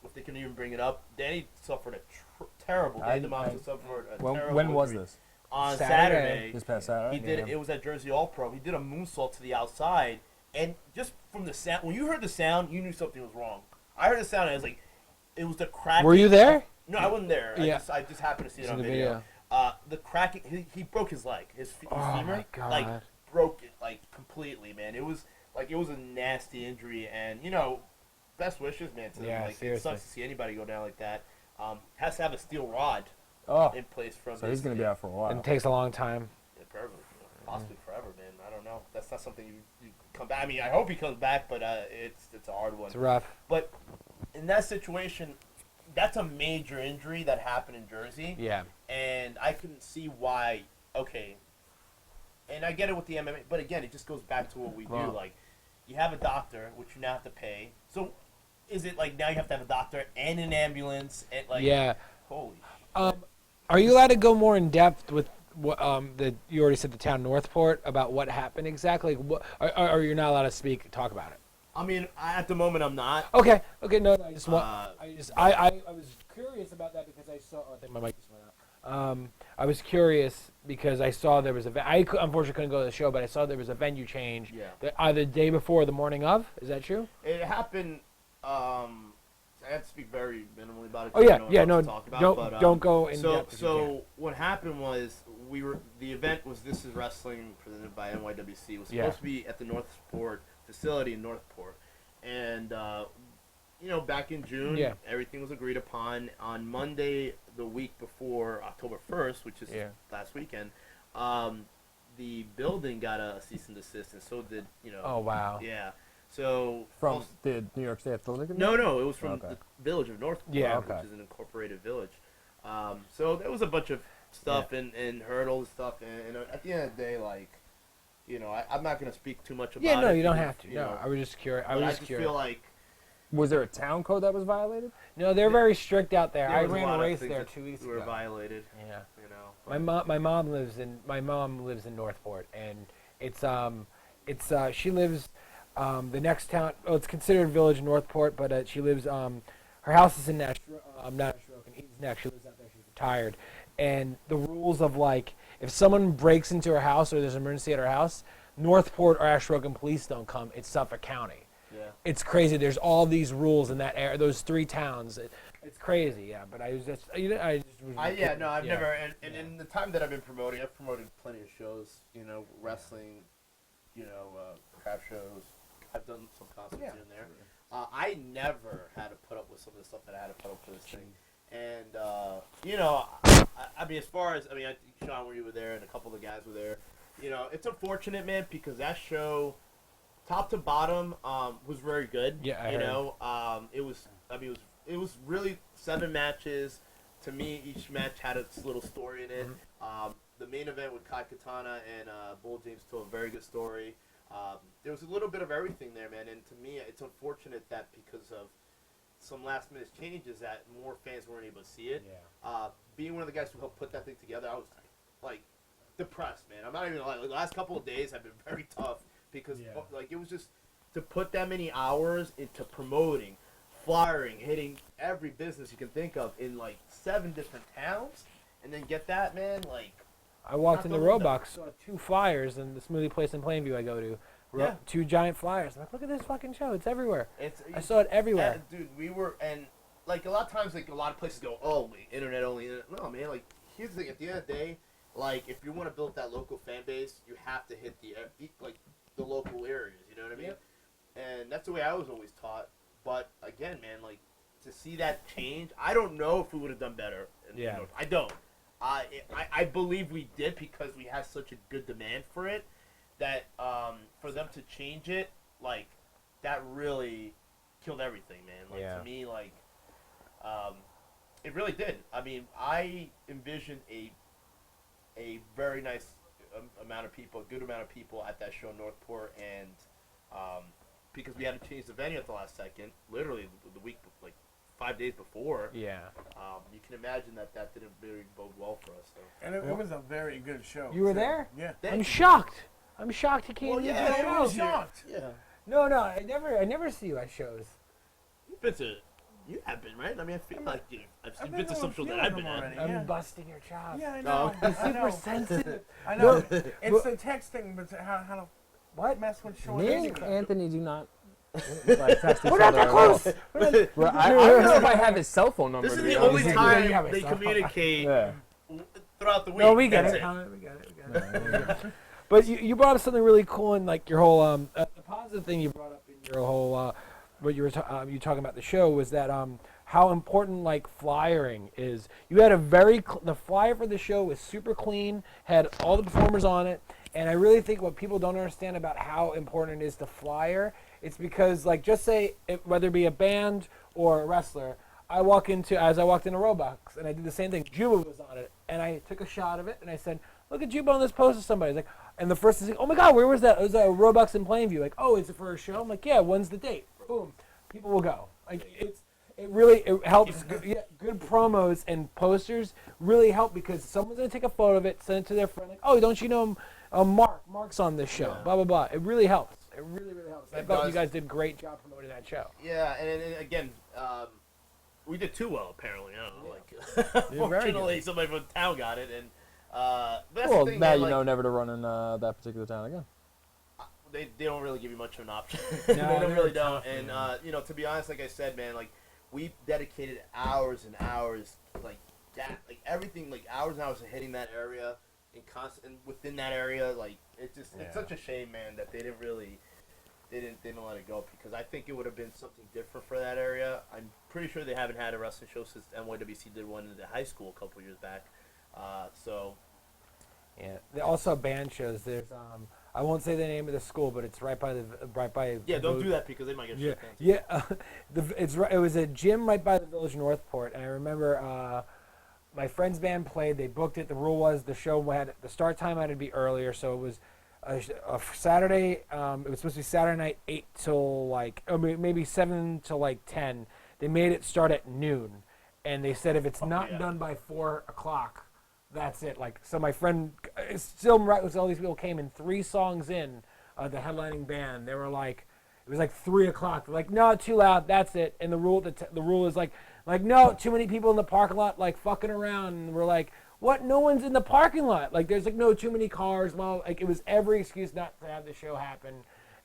If they can even bring it up, Danny suffered a terrible. Danny DeMonte suffered a terrible. When was injury. this? On Saturday. This past Saturday. He did it. It was at Jersey All Pro. He did a moonsault to the outside, and just from the sound, when you heard the sound, you knew something was wrong. I heard the sound, and I was like, it was the cracking. Were you there? No, I wasn't there. Yeah. I just happened to see it on the video. The cracking. He broke his leg. His femur. My God. Broke it completely, man. It was a nasty injury, and best wishes, man. To them. It sucks to see anybody go down like that. Has to have a steel rod in place from. So he's going to be out for a while. And it takes a long time. Yeah, possibly forever, man. I don't know. That's not something you come back. I mean, I hope he comes back, but it's a hard one. It's rough. But in that situation, that's a major injury that happened in Jersey. Yeah. And I can see why. Okay. And I get it with the MMA, but again, it just goes back to what we do. Like, you have a doctor, which you now have to pay. So, is it now you have to have a doctor and an ambulance and holy shit. Are you allowed to go more in depth with what you already said the town Northport about what happened exactly? What are you not allowed to talk about it? I mean, at the moment, I'm not. Okay, no, I just want. I was curious about that because I saw. Oh, I think my mic just went out. I was curious because I saw there was a. I unfortunately couldn't go to the show, but I saw there was a venue change. Yeah. Either the day before or the morning of. Is that true? It happened. I have to speak very minimally about it. Oh yeah, no, don't go in depth. So what happened was the event was This Is Wrestling presented by NYWC. It was supposed to be at the Northport facility in Northport, and back in June, everything was agreed upon. On Monday, the week before October 1st, which is last weekend, the building got a cease and desist, and so did Oh wow. Yeah. So from the New York State Athletic? No, it was from the village of Northport, which is an incorporated village. So there was a bunch of stuff and hurdles and stuff, and at the end of the day, I'm not going to speak too much about it. Yeah, no, you don't have to. I was just curious. I just feel like. Was there a town code that was violated? No, they're very strict out there. I ran a race there 2 weeks ago. Were violated. Yeah. My mom lives in Northport, and she lives. The next town, it's considered Village Northport, but she lives, her house is in Nashua, not Nashua, in Eaton's Neck. She lives out there, she's retired. And the rules of, if someone breaks into her house or there's an emergency at her house, Northport or Ashrogan police don't come, it's Suffolk County. Yeah. It's crazy. There's all these rules in that area, those 3 towns. It's crazy, yeah, but I was just, I've never, and in the time that I've been promoting, I've promoted plenty of shows, wrestling, craft shows. I've done some concerts here and there. I never had to put up with some of the stuff that I had to put up with this thing. And, I mean, Sean, where you were there and a couple of the guys were there, it's unfortunate, man, because that show, top to bottom, was very good. Yeah, I heard. It was really 7 matches. To me, each match had its little story in it. Mm-hmm. The main event with Kai Katana and Bull James told a very good story. There was a little bit of everything there, man, and to me, it's unfortunate that because of some last-minute changes that more fans weren't able to see it. Yeah. Being one of the guys who helped put that thing together, I was, depressed, man. I'm not even gonna lie. The last couple of days have been very tough because, it was just to put that many hours into promoting, flyering, hitting every business you can think of in, 7 different towns, and then get that, man, I walked in the Roblox, saw 2 flyers in the smoothie place in Plainview I go to. 2 giant flyers. I'm like, look at this fucking show. It's everywhere. I saw it everywhere. Dude, we were, and, a lot of times, a lot of places go, oh, internet only. No, man, here's the thing. At the end of the day, if you want to build that local fan base, you have to hit the local areas, you know what I mean? Yep. And that's the way I was always taught. But again, man, like to see that change, I don't know if we would have done better. Yeah. I don't. I believe we did because we had such a good demand for it that for them to change it, like that really killed everything, man. Like to me, like it really did. I mean, I envisioned a very nice amount of people, a good amount of people at that show in Northport, and because we had to change the venue at the last second, literally the week, like 5 days before. Yeah. You can imagine that didn't really bode well for us. So. And it was a very good show. You were there? Yeah. I'm shocked. I'm shocked he came. Well, to yeah, the I show. was shocked. Yeah. No, I never see you at shows. You've been to, you have been, right? I mean, I feel like you've been to some shows few that of I've been them at. already. I'm Yeah. busting your chops. Yeah, I know. No. He's I super know. sensitive. I know. No, It's the texting, but how to What? mess with Sean. Me and Anyway. Anthony do not like text each We're not other that at all. close. Well, I don't know if I have his cell phone number. This is to be the honest only with you. Yeah, you have time it, they so. communicate Yeah. throughout the week. No, we get That's it. it. We get it. But you brought up something really cool in like your whole the positive thing you brought up in your whole what you were you talking about the show was that how important like flyering is. You had a very the flyer for the show was super clean, had all the performers on it, and I really think what people don't understand about how important it is to flyer, it's because like just say whether it be a band or a wrestler, as I walked into Roblox and I did the same thing. Juba was on it, and I took a shot of it and I said, "Look at Juba on this poster." Somebody's like, and the first thing, "Oh my God, where was that?" It was a Roblox in Plainview. Like, "Oh, is it for a show?" I'm like, "Yeah, when's the date?" Boom, people will go. Like it helps. Good promos and posters really help because someone's gonna take a photo of it, send it to their friend. Like, "Oh, don't you know Mark's on this show?" Blah blah blah. It really helps. It really helps. I thought you guys did a great job promoting that show. Yeah, and again, we did too well apparently. I don't know, like fortunately somebody from town got it, and but that's Well, the thing, now man, you like, know never to run in that particular town again. they don't really give you much of an option. No, they don't they're really tough, don't. And you know, to be honest, like I said, man, like we dedicated hours and hours, like that, like everything, like hours and hours of hitting that area and constant and within that area. Like it's such a shame, man, that they didn't let it go because I think it would have been something different for that area. I'm pretty sure they haven't had a wrestling show since NYWC did one in the high school a couple years back. So. Yeah. They also band shows. There's I won't say the name of the school, but it's right by. Yeah, don't do that because they might get Yeah, shit canceled. yeah. It was a gym right by the Village Northport, and I remember my friend's band played. They booked it. The rule was the start time had to be earlier, so it was a Saturday. It was supposed to be Saturday night, 8 till maybe 7 till 10. They made it start at noon, and they said if it's not done by 4 o'clock, that's it. Like, so my friend, it's still right with all these people came in 3 songs in, the headlining band. They were like, it was like 3 o'clock. They're like, no, too loud. That's it. And the rule is like no, too many people in the parking lot, like fucking around. And we're like, what? No one's in the parking lot. Like, there's like no too many cars. Well, like it was every excuse not to have the show happen.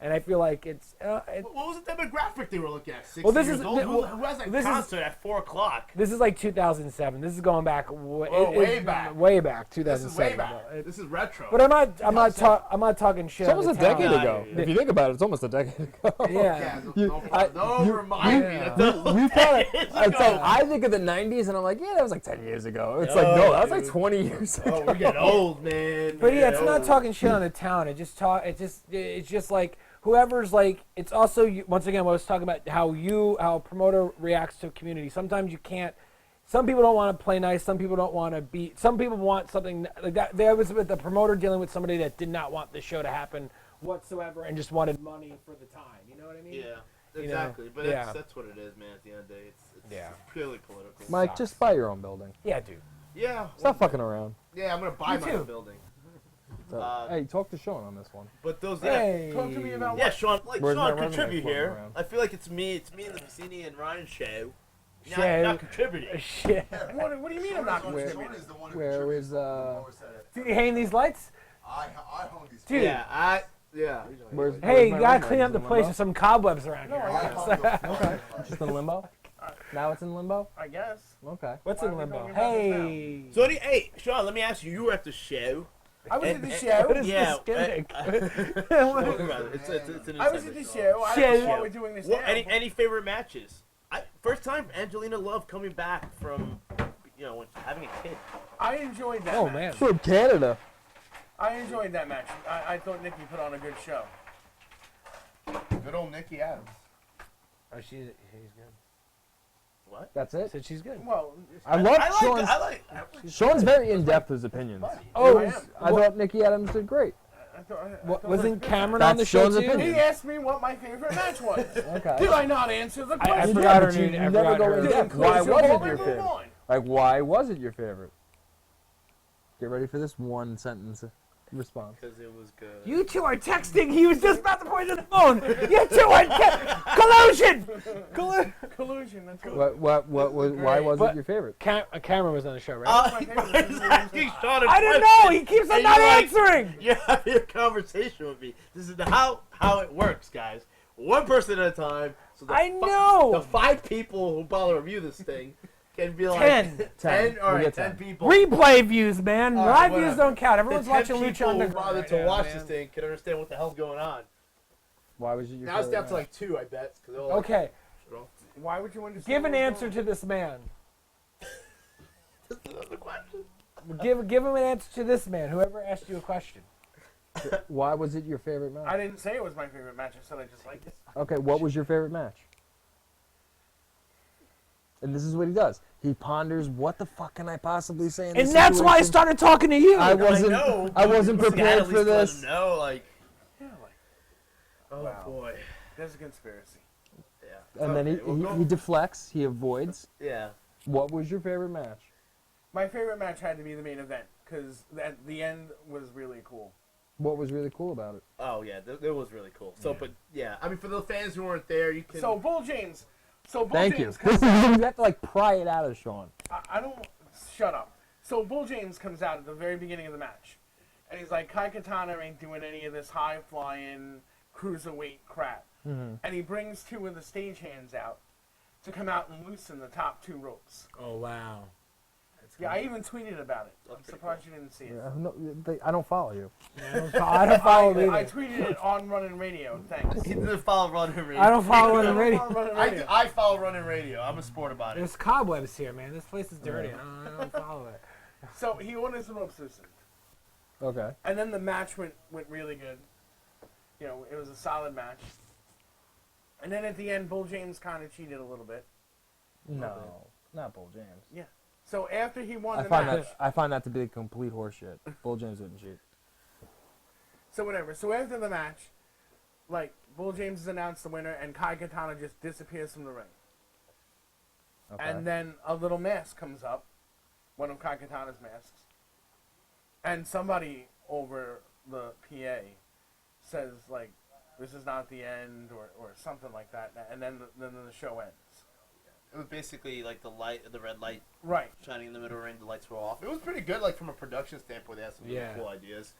And I feel like it's. What was the demographic they were looking at? 60 Well, this years is- old? thi- Who has a concert at 4 o'clock? This is like 2007. This is going back way back. Way back. This 2007. is way back. though. This is retro. But I'm not talking shit. It's almost a on the town. decade Yeah, ago. yeah, If you think about it, it's almost a decade ago. Yeah. Don't remind me. yeah. You thought it's like I think of the '90s and I'm like, yeah, that was like 10 years ago. It's like no, that was like dude. 20 years ago. Oh, we're getting old, man. But We're yeah, it's getting not old. talking shit on the town. It's just like whoever's like. It's also once again, I was talking about how a promoter reacts to a community. Sometimes you can't. Some people don't want to play nice. Some people don't want to be. Some people want something like that. There was with the promoter dealing with somebody that did not want the show to happen whatsoever and just wanted money for the time. You know what I mean? Yeah, exactly. But yeah. that's what it is, man. At the end of the day, it's Yeah. purely political. Mike, just buy your own building. Yeah, dude. Yeah. Stop fucking around. Yeah, I'm gonna buy Me my too. own building. So, hey, talk to Sean on this one. But those. Hey. Talk to me about Yeah, Sean. Like Where's Sean my resume contribute floating here. around? I feel like it's me and the Pasini and Ryan show. Show. Not contributing. Shit. What do you mean I'm not Where- contributing? Where is Do you hang these lights? I hung these. Dude. Yeah, where's Hey, you my gotta room? clean Is up it the in place. limbo? There's some cobwebs around I here. hung the Okay. Just in limbo? Now it's in limbo? I guess. Okay. What's Why in are we limbo? talking about this Hey. So, hey, Sean, let me ask you. You were at the show. I was at the show. What is Yeah, this gimmick? It's an I was at the show. I Show. don't know why we're doing this Well, now. any favorite matches? First time Angelina Love coming back from, having a kid. I enjoyed that Oh match. man. From Canada. I enjoyed that match. I thought Nikki put on a good show. Good old Nikki Adams. Oh, she's good. What? That's I it. said she's good. Well, I love I Sean's. like. Sean's very in depth with his opinions. Oh, I am. I thought Nikki Adams did great. I thought wasn't Cameron That's on the show Sean's too? opinion. He asked me what my favorite match was. Okay. Did I not answer the I question? forgot her but you name. I never forgot go her. in depth. Didn't Why close your was hole it and your move favorite? on. Like, why was it your favorite? Get ready for this one sentence response. Because it was good. You two are texting. He was just about to point to the phone. You two are collusion. Collusion. That's what. What was? Why was But- it your favorite? Cameron was on the show, right? He's asking Sean a I didn't question, know. He keeps on and not you're like, answering. You're having a conversation with me. This is how it works, guys. One person at a time. So I know. The 5 people who bother review this thing can be like 10. 10. All We right, get 10 10. people. Replay views, man. All right, Live views whatever. don't count. The Everyone's 10 watching Lucha people who Underground. bothered right to now, watch man. this thing can understand what the hell's going on. Why was it your Now it's favorite? down to like 2, I bet. 'cause they're all like, Okay, Why would you understand? give an what's answer going to this man. That's another question. Give him an answer to this man. Whoever asked you a question. Why was it your favorite match? on? I didn't say it was my favorite match. I said I just liked it. Okay, what was your favorite match? And this is what he does. He ponders, what the fuck can I possibly say in this And that's why I situation? started talking to you. I wasn't. know, I but wasn't you gotta prepared at for least let this. them know, like, Yeah, like oh Wow. boy. there's a conspiracy. Yeah. And then Okay, we'll go- he deflects. He avoids. Yeah. What was your favorite match? My favorite match had to be the main event because at the end was really cool. What was really cool about it? Oh yeah, that was really cool. So, but yeah, I mean, for the fans who weren't there, you can. So Bull James. So Bull Thank you. James This comes is, you have to like pry it out of Sean. I don't. Shut up. So Bull James comes out at the very beginning of the match, and he's like, Kai Katana ain't doing any of this high flying cruiserweight crap, and he brings 2 of the stagehands out to come out and loosen the top 2 ropes. Oh wow. Yeah, I even tweeted about it. I'm surprised you didn't see it. I don't follow you. I don't follow me. I tweeted it on Running Radio. Thanks. He didn't follow Running Radio. I don't follow I the don't radio. follow Running Radio. I follow Running Radio. I'm a sport about it. There's cobwebs here, man. This place is dirty. I don't follow it. So he orders the ropes loosened, Okay. and then the match went really good. You know, it was a solid match. And then at the end, Bull James kind of cheated a little bit. No, not Bull James. Yeah. So after he won I the find match, I find that to be complete horseshit. Bull James wouldn't cheat. so whatever. So after the match, like Bull James is announced the winner, and Kai Katana just disappears from the ring. Okay. And then a little mask comes up, one of Kai Katana's masks, and somebody over the PA says like, "This is not the end," or something like that, and then the show ends. It was basically like the red light Right. shining in the middle of the ring. The lights were off. It was pretty good, like from a production standpoint. They had some really Yeah. cool ideas.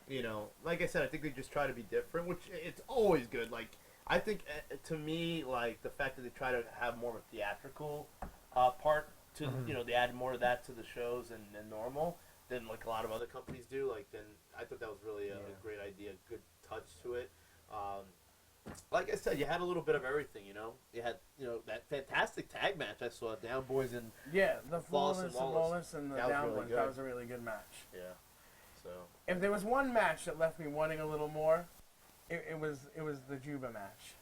You know, like I said, I think they just try to be different, which it's always good. Like I think to me, like the fact that they try to have more of a theatrical part to they add more of that to the shows than normal than like a lot of other companies do. Like then I thought that was really a great idea, good touch to it. Like I said, you had a little bit of everything, you know. You had, that fantastic tag match I saw, Down Boys and Yeah, the Flawless and Flawless and the That was Down really Boys. good. That was a really good match. yeah. So If there was one match that left me wanting a little more, it was the Juba match.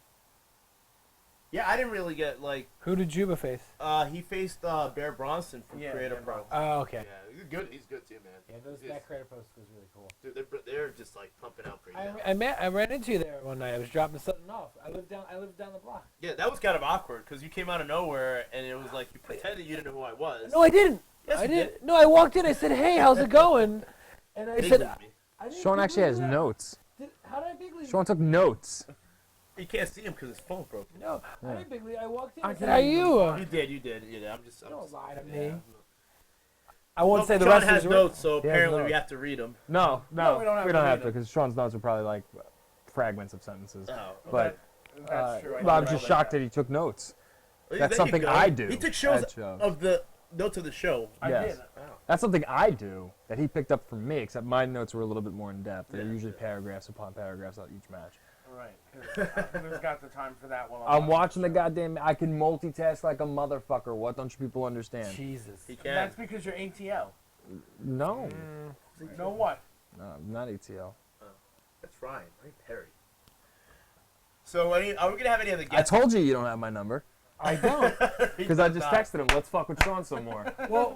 yeah, I didn't really get like Who did Juba face? he faced Bear Bronson from Yeah, Creative Bear Pro. Oh, okay. Yeah, he's good. He's good too, man. Yeah, He's- that creative post was really cool. Dude, they're just like pumping out pretty now. I ran into you there one night. I was dropping something off. I lived down the block. Yeah, that was kind of awkward because you came out of nowhere and it was like you pretended you didn't know who I was. No, I didn't. Yes, I you did. did. No, I walked in. I said, "Hey, how's it going?" And I Big said, with me. I didn't Sean big actually league has that. notes. How did I big league? Sean took notes. You can't see him because his phone broke. No, Yeah. I didn't big league. I walked in. I I said, can't "How are even you?" find You did. Yeah, I'm just. Don't lie to yeah. me. I won't say the Sean rest has of notes, so He has apparently we notes. have to read them. No, No, we don't have to read to them. because Sean's notes are probably like fragments of sentences. Oh, But That's true. I well, I'm didn't just know shocked that. that he took notes. There That's you something go. I do He took shows at shows. of the notes of the show. I Yes. did. That's something I do that he picked up from me, except my notes were a little bit more in depth. They're Yeah, usually yeah. paragraphs upon paragraphs on each match. Right. Who's got the time for that? While I'm watching the goddamn. I can multitask like a motherfucker. What don't you people understand? Jesus. He can. That's because you're ATL. No, You know what? no, I'm not ATL. That's Ryan. Ryan Perry. So, are we gonna have any other I guests? told you don't have my number I don't. because I just texted him. Let's fuck with Sean some more. well,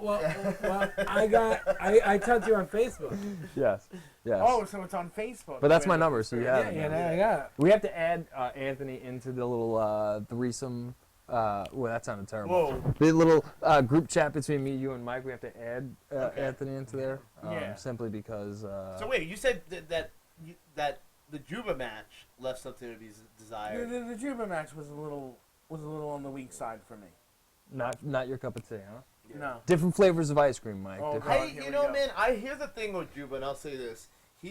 I talked to you on Facebook. Yes, yes. Oh, so it's on Facebook. But that's my Wait, number, so you have it. Yeah, I got it. We have to add Anthony into the little threesome. Well, that sounded terrible. Whoa. The little group chat between me, you, and Mike. We have to add Anthony into there, Yeah. simply because. So wait, you said that the Juba match left something to be desired. The Juba match was a little on the weak side for me. not your cup of tea, huh? No. Different flavors of ice cream, Mike. Oh, Different- God. Hey, here you we know, go. man, I hear the thing with Juba, and I'll say this: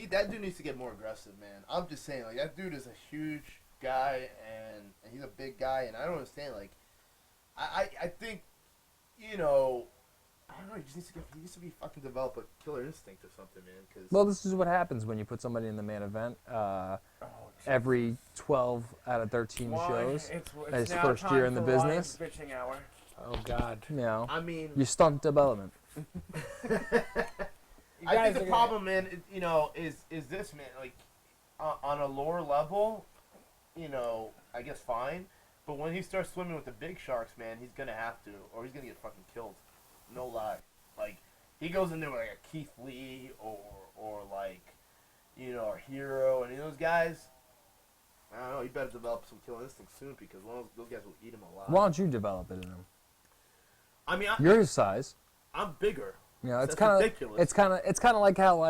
that dude needs to get more aggressive, man. I'm just saying, like, that dude is a huge guy, and he's a big guy, and I don't understand, like, I think, you know, I don't know, he needs to be fucking develop a killer instinct or something, man. Cause Well, this is what happens when you put somebody in the main event. Every 12 out of 13 Well, shows, it's his now first time year in the for Ryan's business. Bitching hour. Oh God. you know, I mean, you stunt development. I think the problem, man, is this, man, like, on a lower level, I guess fine, but when he starts swimming with the big sharks, man, he's gonna have to, or he's gonna get fucking killed. No lie. Like, he goes into like a Keith Lee or like, a Hero, and those guys, I don't know, he better develop some killer instinct soon because one of those guys will eat him alive. Why don't you develop it in him? I mean, You're his size. I'm bigger. You know, it's That's kind of ridiculous. it's kind of like how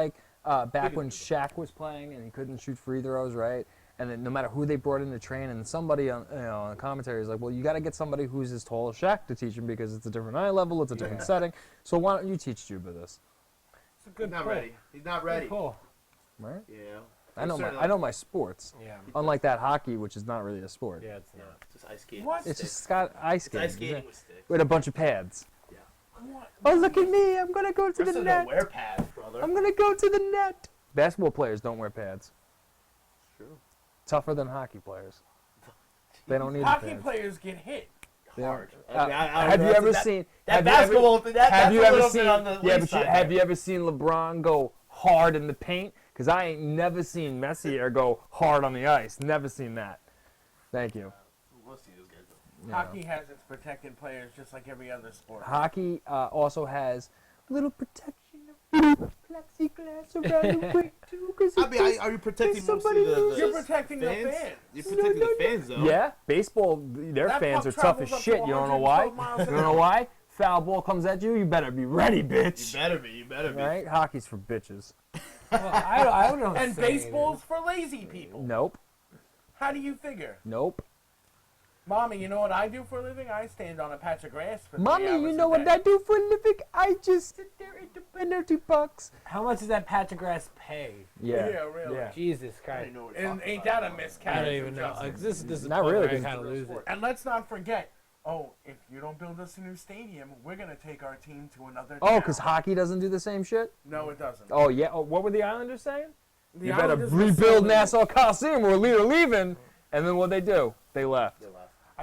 back Bigger when than Shaq was playing and he couldn't shoot free throws, right? And then no matter who they brought in to train, and somebody on the commentary is like, well, you got to get somebody who's as tall as Shaq to teach him because it's a different eye level, it's a different setting. So why don't you teach Juba this? It's a good He's not pull. ready. He's not ready. Good pull. Right? Yeah. I know my sports. Yeah. Unlike that hockey, which is not really a sport. Yeah, it's Yeah, not. just ice skating. What? with It's sticks. just got ice It's skating. ice skating with sticks. With a bunch of pads. What? Oh, look at me! I'm gonna go to the Wrestlers don't net. wear pads, brother. I'm gonna go to the net. Basketball players don't wear pads. It's true. Tougher than hockey players. They don't need Hockey pads. players get hit. They don't- Hard. I mean, I have know you ever that- seen that have you ever- basketball thing? That's have you a ever little seen? bit on the Yeah, weak but side have there. you ever seen LeBron go hard in the paint? Because I ain't never seen Messier go hard on the ice. Never seen that. Thank you. We'll see those guys. Yeah. Hockey has its protected players just like every other sport. Hockey also has little protection of plexiglass around the ring too. Cause I mean, are you protecting somebody mostly the loses. You're protecting the fans? fans. You're protecting the fans, though. Yeah, baseball, their That fans puck are tough as travels up shit. to You don't know why? 112 miles You an don't know hour. why? Foul ball comes at you, you better be ready, bitch. You better be. You better be. Right? Hockey's for bitches. Well, I don't know. And baseball's for lazy people. Nope. How do you figure? Nope. Mommy, you know what I do for a living? I stand on a patch of grass for 3 Mommy, hours you a know what day. I do for a living? I just sit there at the penalty box. How much does that patch of grass pay? Yeah, really. Yeah. Jesus I Christ. don't know what you're And talking ain't about. that a I miscarriage? don't of even know. justice? Like, this is Not really, I 'cause kind of lose it. And let's not forget, if you don't build us a new stadium, we're going to take our team to another Oh, town. because hockey doesn't do the same shit? No, it doesn't. Oh, yeah. Oh, what were the Islanders saying? The You better Islanders were rebuild selling- Nassau Coliseum or we're leaving. And then what they do? They left. They laugh.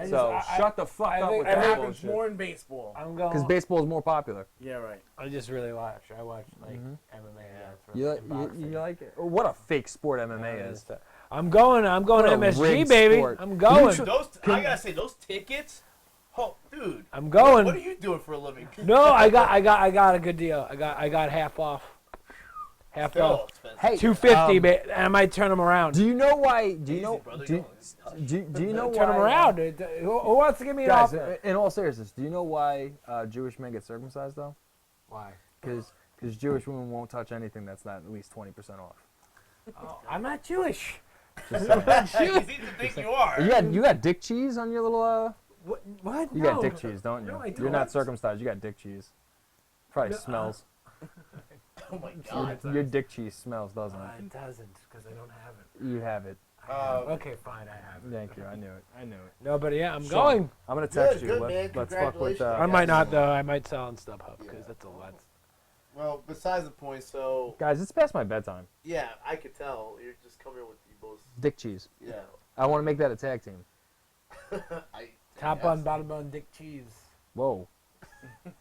So shut the fuck I up think- with It that happens bullshit. more in baseball. I'm going. Because baseball is more popular. Yeah, right. I just really watch. I watch like Mhm. MMA. You, and boxing. you like it? Oh, what a fake sport MMA Yeah, is. I'm going What a MSG, rigged baby. sport. I'm going. I gotta say, those tickets. Oh, dude. I'm going. What are you doing for a living? No, I got a good deal. I got half off. Half Still off. expensive. Hey, $250, and I might turn them around. do you know why? Do you Easy, know? brother, Do, you know, do you know why? Turn them around. Who wants to give me an Guys, offer? in all seriousness, do you know why Jewish men get circumcised though? Why? Because Jewish women won't touch anything that's not at least 20% off. Oh, I'm not Jewish. Just saying. You seem to think you are. You got dick cheese on your little What? You No. got dick cheese, don't you? No, I You're not don't. circumcised. You got dick cheese. Probably No, smells. Oh my god. Your dick cheese smells, doesn't It doesn't, because I don't have it. it? You have it. Okay, fine, I have it. Thank you. I knew it. I knew it. No, but yeah, I'm Sean, going. I'm gonna text Good, you. good, man. Let's fuck with. Congratulations. I might not though. I might sell on StubHub because Yeah. that's a lot. Well, besides the point, so Guys, it's past my bedtime. yeah, I could tell you're just coming with you both. Dick cheese. Yeah. I want to make that a tag team. Top bun, bottom bun, dick cheese. Whoa.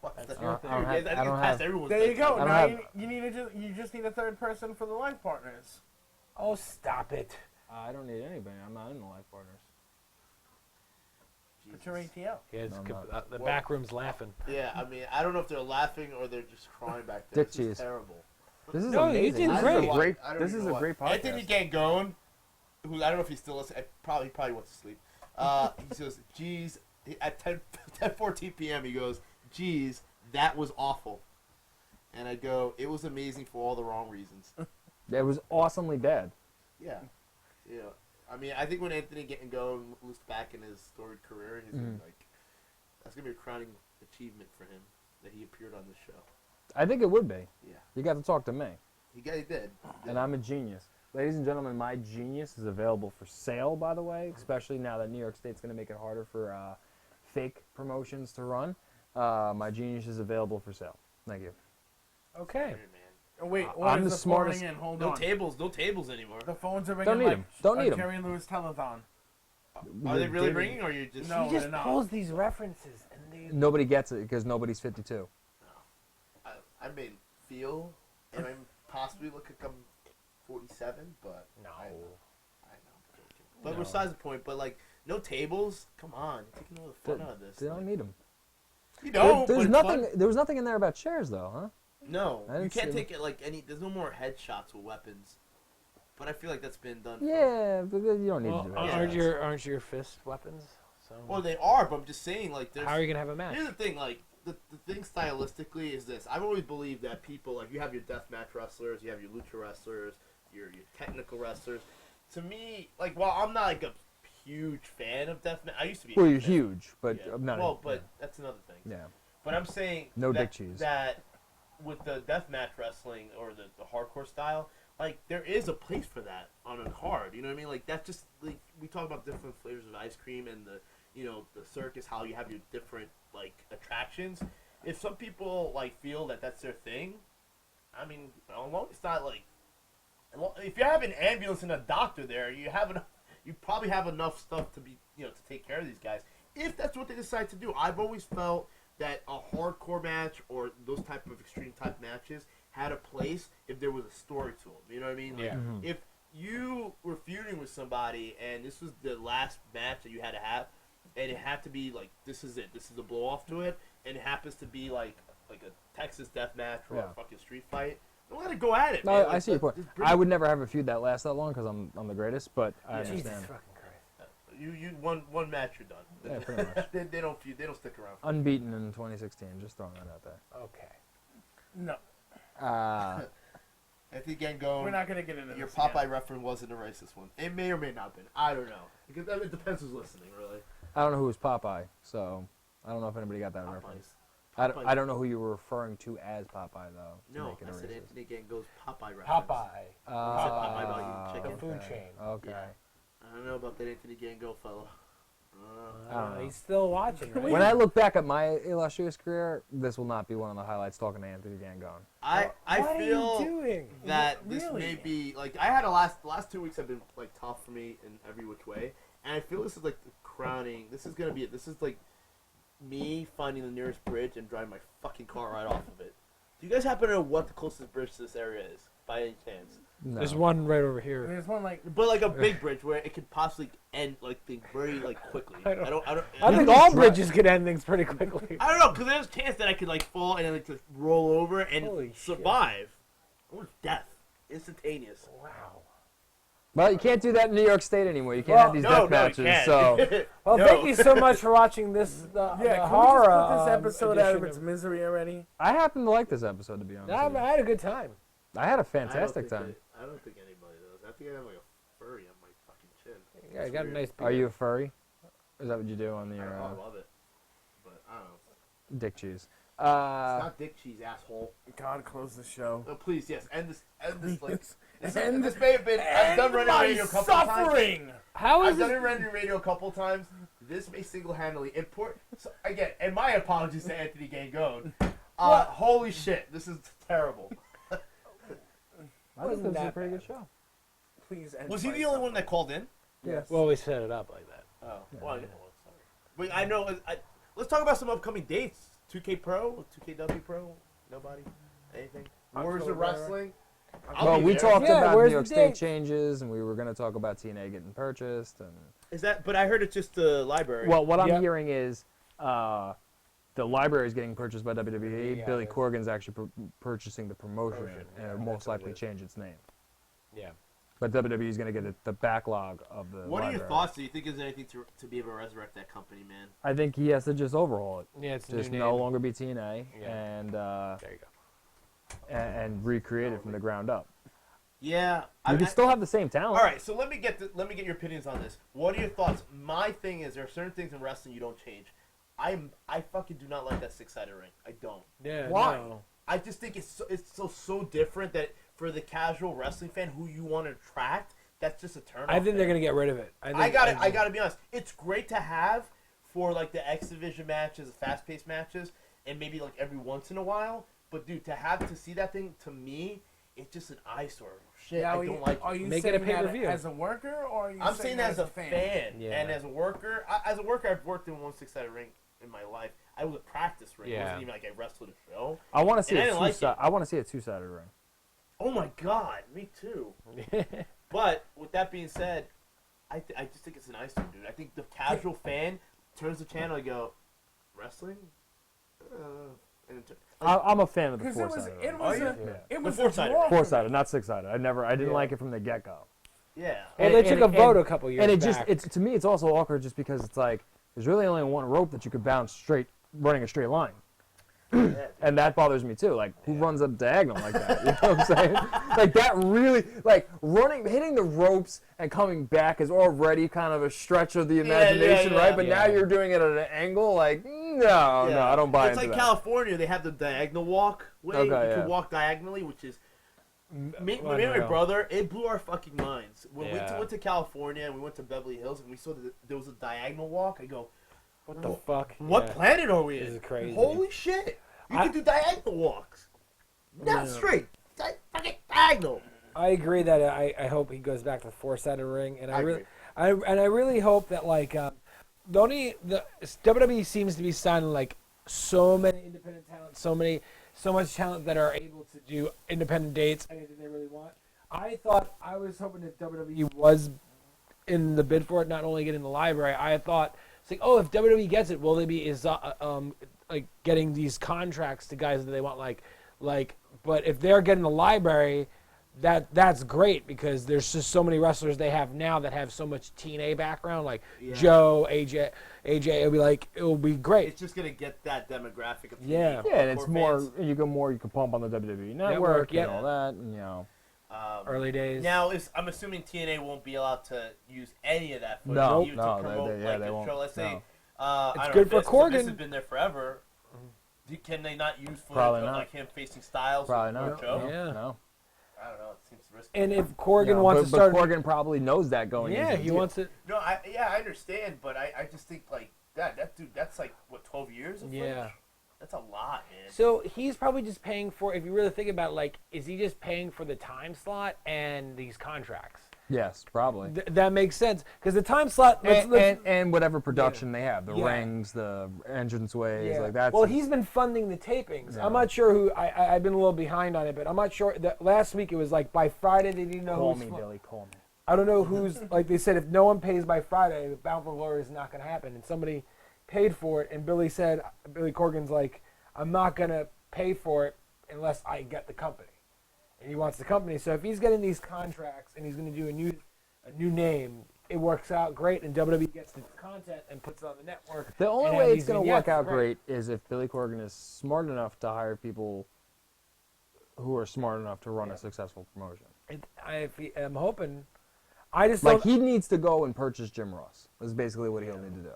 That's I your don't thing. have- I don't past have- everyone's There you thing. go. I don't Now have- you just need a third person for the life partners. Oh, stop it. I don't need anybody. I'm not in the life partners. Put your ATL. Yeah, No, I'm not. the back room's laughing. Yeah, I mean, I don't know if they're laughing or they're just crying back there. Dick This is cheese. terrible. This is No, you amazing. did This great. is a great. I don't This even is know a why. great podcast. Anthony Gangone, who I don't know if he's still listening. He probably wants to sleep. He says, "Geez," at 10:14 p.m. He goes, "Geez, that was awful." And I go, "It was amazing for all the wrong reasons." It was awesomely bad. Yeah, yeah. I mean, I think when Anthony Gangone looks back in his storied career, he's gonna, like, that's gonna be a crowning achievement for him that he appeared on this show. I think it would be. Yeah, You got to talk to me, he did. and I'm a genius. Ladies and gentlemen, my genius is available for sale, by the way, especially now that New York State's going to make it harder for fake promotions to run. My genius is available for sale. Thank you. Okay. Hey, man. Oh, wait, I'm orders the are pouring smartest- in. Hold No on. tables anymore. The phones are ringing Don't need like 'em. Don't a need 'em. Jerry Lewis telethon. Are they really David- ringing, or you just? No. He just they're not. pulls these references and they. Nobody gets it because nobody's 52. I may feel, and I'm possibly look like I'm 47, but No. I know. I'm joking. But No. besides the point, but like no tables. Come on, you're taking all the fun out of this. They don't need them. You don't. There's but it's nothing. fun. There was nothing in there about chairs, though, huh? No, I you didn't can't see- take it like any. There's no more headshots with weapons. But I feel like that's been done. Yeah, but you don't need Well, to do that. aren't your fist weapons? So Well, they are, but I'm just saying, like, there's. how are you gonna have a match? Here's the thing, like, the thing stylistically is this. I've always believed that people, like, you have your deathmatch wrestlers, you have your lucha wrestlers, your technical wrestlers. To me, like, while I'm not, like, a huge fan of deathmatch, I used to be. a Well, you're fan. huge, but Yeah. I'm not. Well, but that's another thing. yeah. But I'm saying No that, dick cheese. that with the deathmatch wrestling or the hardcore style, like, there is a place for that on a card. You know what I mean? Like, that's just, like, we talk about different flavors of ice cream and the, you know, the circus, how you have your different, like, attractions. If some people, like, feel that that's their thing, I mean, as long as it's not, like, if you have an ambulance and a doctor there, you probably have enough stuff to be, you know, to take care of these guys. If that's what they decide to do. I've always felt that a hardcore match or those type of extreme type matches had a place if there was a story to them. You know what I mean? Like, Yeah. if you were feuding with somebody and this was the last match that you had to have, and it had to be like, this is it, this is the blow off to it, and it happens to be like a Texas death match or Yeah. a fucking street fight, don't let it go at it. No, man. I Like, see your point. just bring I it. would never have a feud that lasts that long because I'm the greatest, but I Jesus understand. fucking Christ. You one match, you're done. Yeah, pretty much. they don't feud, they don't stick around. Unbeaten in 2016. Just throwing that out there. Okay. No, I think Gangone, we're not gonna get into your this Popeye again. reference wasn't a racist one. It may or may not have been. I don't know. Because it depends who's listening, really. I don't know who was Popeye, so I don't know if anybody got that reference. I don't know who you were referring to as Popeye though. To No, make it I a said racist. Anthony Gangone's Popeye reference. Popeye. Popeye about you, The chicken. food chain. Okay. I don't know about that Anthony Gango fellow. I don't know. He's still watching. Right? When I look back at my illustrious career, this will not be one of the highlights talking to Anthony Gangone. I what feel are you doing? that this Really? may be like I had the last 2 weeks have been like tough for me in every which way, and I feel this is like the crowning. This is gonna be it. This is like me finding the nearest bridge and driving my fucking car right off of it. Do you guys happen to know what the closest bridge to this area is by any chance? No. There's one right over here. There's one like But like a big bridge where it could possibly end like things very like quickly. I I don't- don't. I think all bridges could end things pretty quickly. I don't know, because there's a chance that I could like fall and then like just roll over and Holy shit. survive. Or death, instantaneous. Wow. Well, you can't do that in New York State anymore. You can't Well, have these No, death no, you matches. can't. So Well, No. thank you so much for watching this. The yeah. Can horror. we just put this episode out of edition its misery already? I happen to like this episode, to be honest. with I had a good time. you. I had a I fantastic don't time. think I don't think anybody does. I think I have like a furry on my fucking chin. Yeah, I It's got a weird. nice. Are you a furry? Is that what you do on I your love it, but I don't know. dick cheese? It's not dick cheese, asshole. God, close the show. Please, yes, end this. Like, End this may have been. I've done running radio a couple times. suffering. How is I've done this? it running radio a couple times. This may single-handedly import. So, again, and my apologies to Anthony Gangone. Holy shit, this is terrible. I think this is a pretty good show. Please end. Was he my the only one suffering. that called in? Yes. Well, we set it up like that. Oh, well, I know. Sorry. Wait, I know. Let's talk about some upcoming dates. 2K Pro, 2KW Pro. Nobody. Anything. Wars of Wrestling. Well, we talked Yeah, about where's New York the State date? changes, and we were going to talk about TNA getting purchased. And Is that? But I heard it's just the library. well, what I'm Yeah. hearing is the library is getting purchased by WWE. Yeah, Billy that's- Corgan's actually purchasing the promotion, and it'll most likely change its name. Yeah. But WWE is going to get the backlog of the what are library. your thoughts? Do you think there's anything to be able to resurrect that company, man? I think he has to just overhaul it. Yeah, it's a Just new no name. longer be TNA Yeah. and There you go. and recreate it from the ground up. Yeah, You can still have the same talent. All right, so let me get your opinions on this. What are your thoughts? My thing is, there are certain things in wrestling you don't change. I fucking do not like that 6-sided ring. I don't. Yeah. Why? No. I just think it's so different that for the casual wrestling fan who you want to attract, that's just a turn. I think they're gonna get rid of it. I gotta be honest. It's great to have for like the X Division matches, the fast-paced matches, and maybe like every once in a while. But dude, to see that thing, to me, it's just an eyesore. Shit, Now, I don't like Are it. you Make it a saying that pay-per-view. as a worker, or are you I'm saying saying that as a fan, Yeah. and as a worker. As a worker, I've worked in one 6-sided ring in my life. I was a practice ring. It Yeah. wasn't even like I wrestled a show. I want to see And I a didn't like two-sided. it. I want to see a two-sided ring. Oh my god, me too. But with that being said, I just think it's an eyesore, dude. I think the casual fan turns the channel and go, wrestling? And it I'm a fan of the Because four-sided ring. it was you? a The four-sided. Four-sided, not six-sided. I didn't Yeah. like it from the get-go. yeah. Well, they took a vote a couple years And it back. just, to me, it's also awkward just because it's like, there's really only one rope that you could bounce straight, running a straight line. And that bothers me too. Like, who runs up diagonal like that? You know what I'm saying? Like, that really, like, hitting the ropes and coming back is already kind of a stretch of the imagination, yeah, right? But yeah. now you're doing it at an angle, like, no, I don't buy It's into like that. California. They have the diagonal walk way. Okay, you yeah. can walk diagonally, which is me and my unreal. brother. It blew our fucking minds when we Yeah. went to California and we went to Beverly Hills and we saw that there was a diagonal walk. I go, What the fuck? what Yeah. planet are we in? This is crazy. Holy shit! You I- can do diagonal walks, not straight. Fucking diagonal. I agree that I hope he goes back to the four-sided ring, and I really agree. I really hope that like the WWE seems to be signing like so many independent talent, so much talent that are able to do independent dates, anything they really want. I was hoping that WWE was in the bid for it, not only getting the library. I thought it's like, oh, if WWE gets it, will they be like getting these contracts to guys that they want like but if they're getting the library, that's great because there's just so many wrestlers they have now that have so much TNA background, like Joe, AJ. It'll be great. It's just gonna get that demographic of Yeah. Yeah, and it's hardcore more, fans. you can pump on the WWE Network, network yeah. and all that, and, you know. Early days. Now, I'm assuming TNA won't be allowed to use any of that footage No, to no, promote they like won't, the show. Let's say, no. I It's don't good know, for Vince Corgan. has been there forever. Can they not use footage Probably of not. like him facing Styles Probably or not. Joe? Yeah. No. I don't know. It seems risky. And if Corgan No, wants but, to start, but Corgan probably knows that going yeah, into he the deal. wants it. No, I understand, but I just think like that dude. That's like what 12 years of footage? Yeah. That's a lot, man. So he's probably just paying for. If you really think about it, like, is he just paying for the time slot and these contracts? Yes, probably. That makes sense because the time slot. And whatever production they have, the Yeah. rings, the entranceways, Yeah. like that. Well, he's been funding the tapings. Yeah. I'm not sure who. I've been a little behind on it, but I'm not sure. That last week it was like by Friday they didn't know Call who's. me, Billy, call me. I don't know who's. Like they said, if no one pays by Friday, Bound for Glory is not going to happen. And somebody paid for it, and Billy Corgan's like, I'm not going to pay for it unless I get the company, and he wants the company. So if he's getting these contracts and he's going to do a new name, it works out great, and WWE gets the content and puts it on the network. The only and way have it's these going to vignettes, work out great is if Billy Corgan is smart enough to hire people who are smart enough to run a successful promotion. I'm hoping. I just Like, don't. he needs to go and purchase Jim Ross. Is basically what he'll need to do.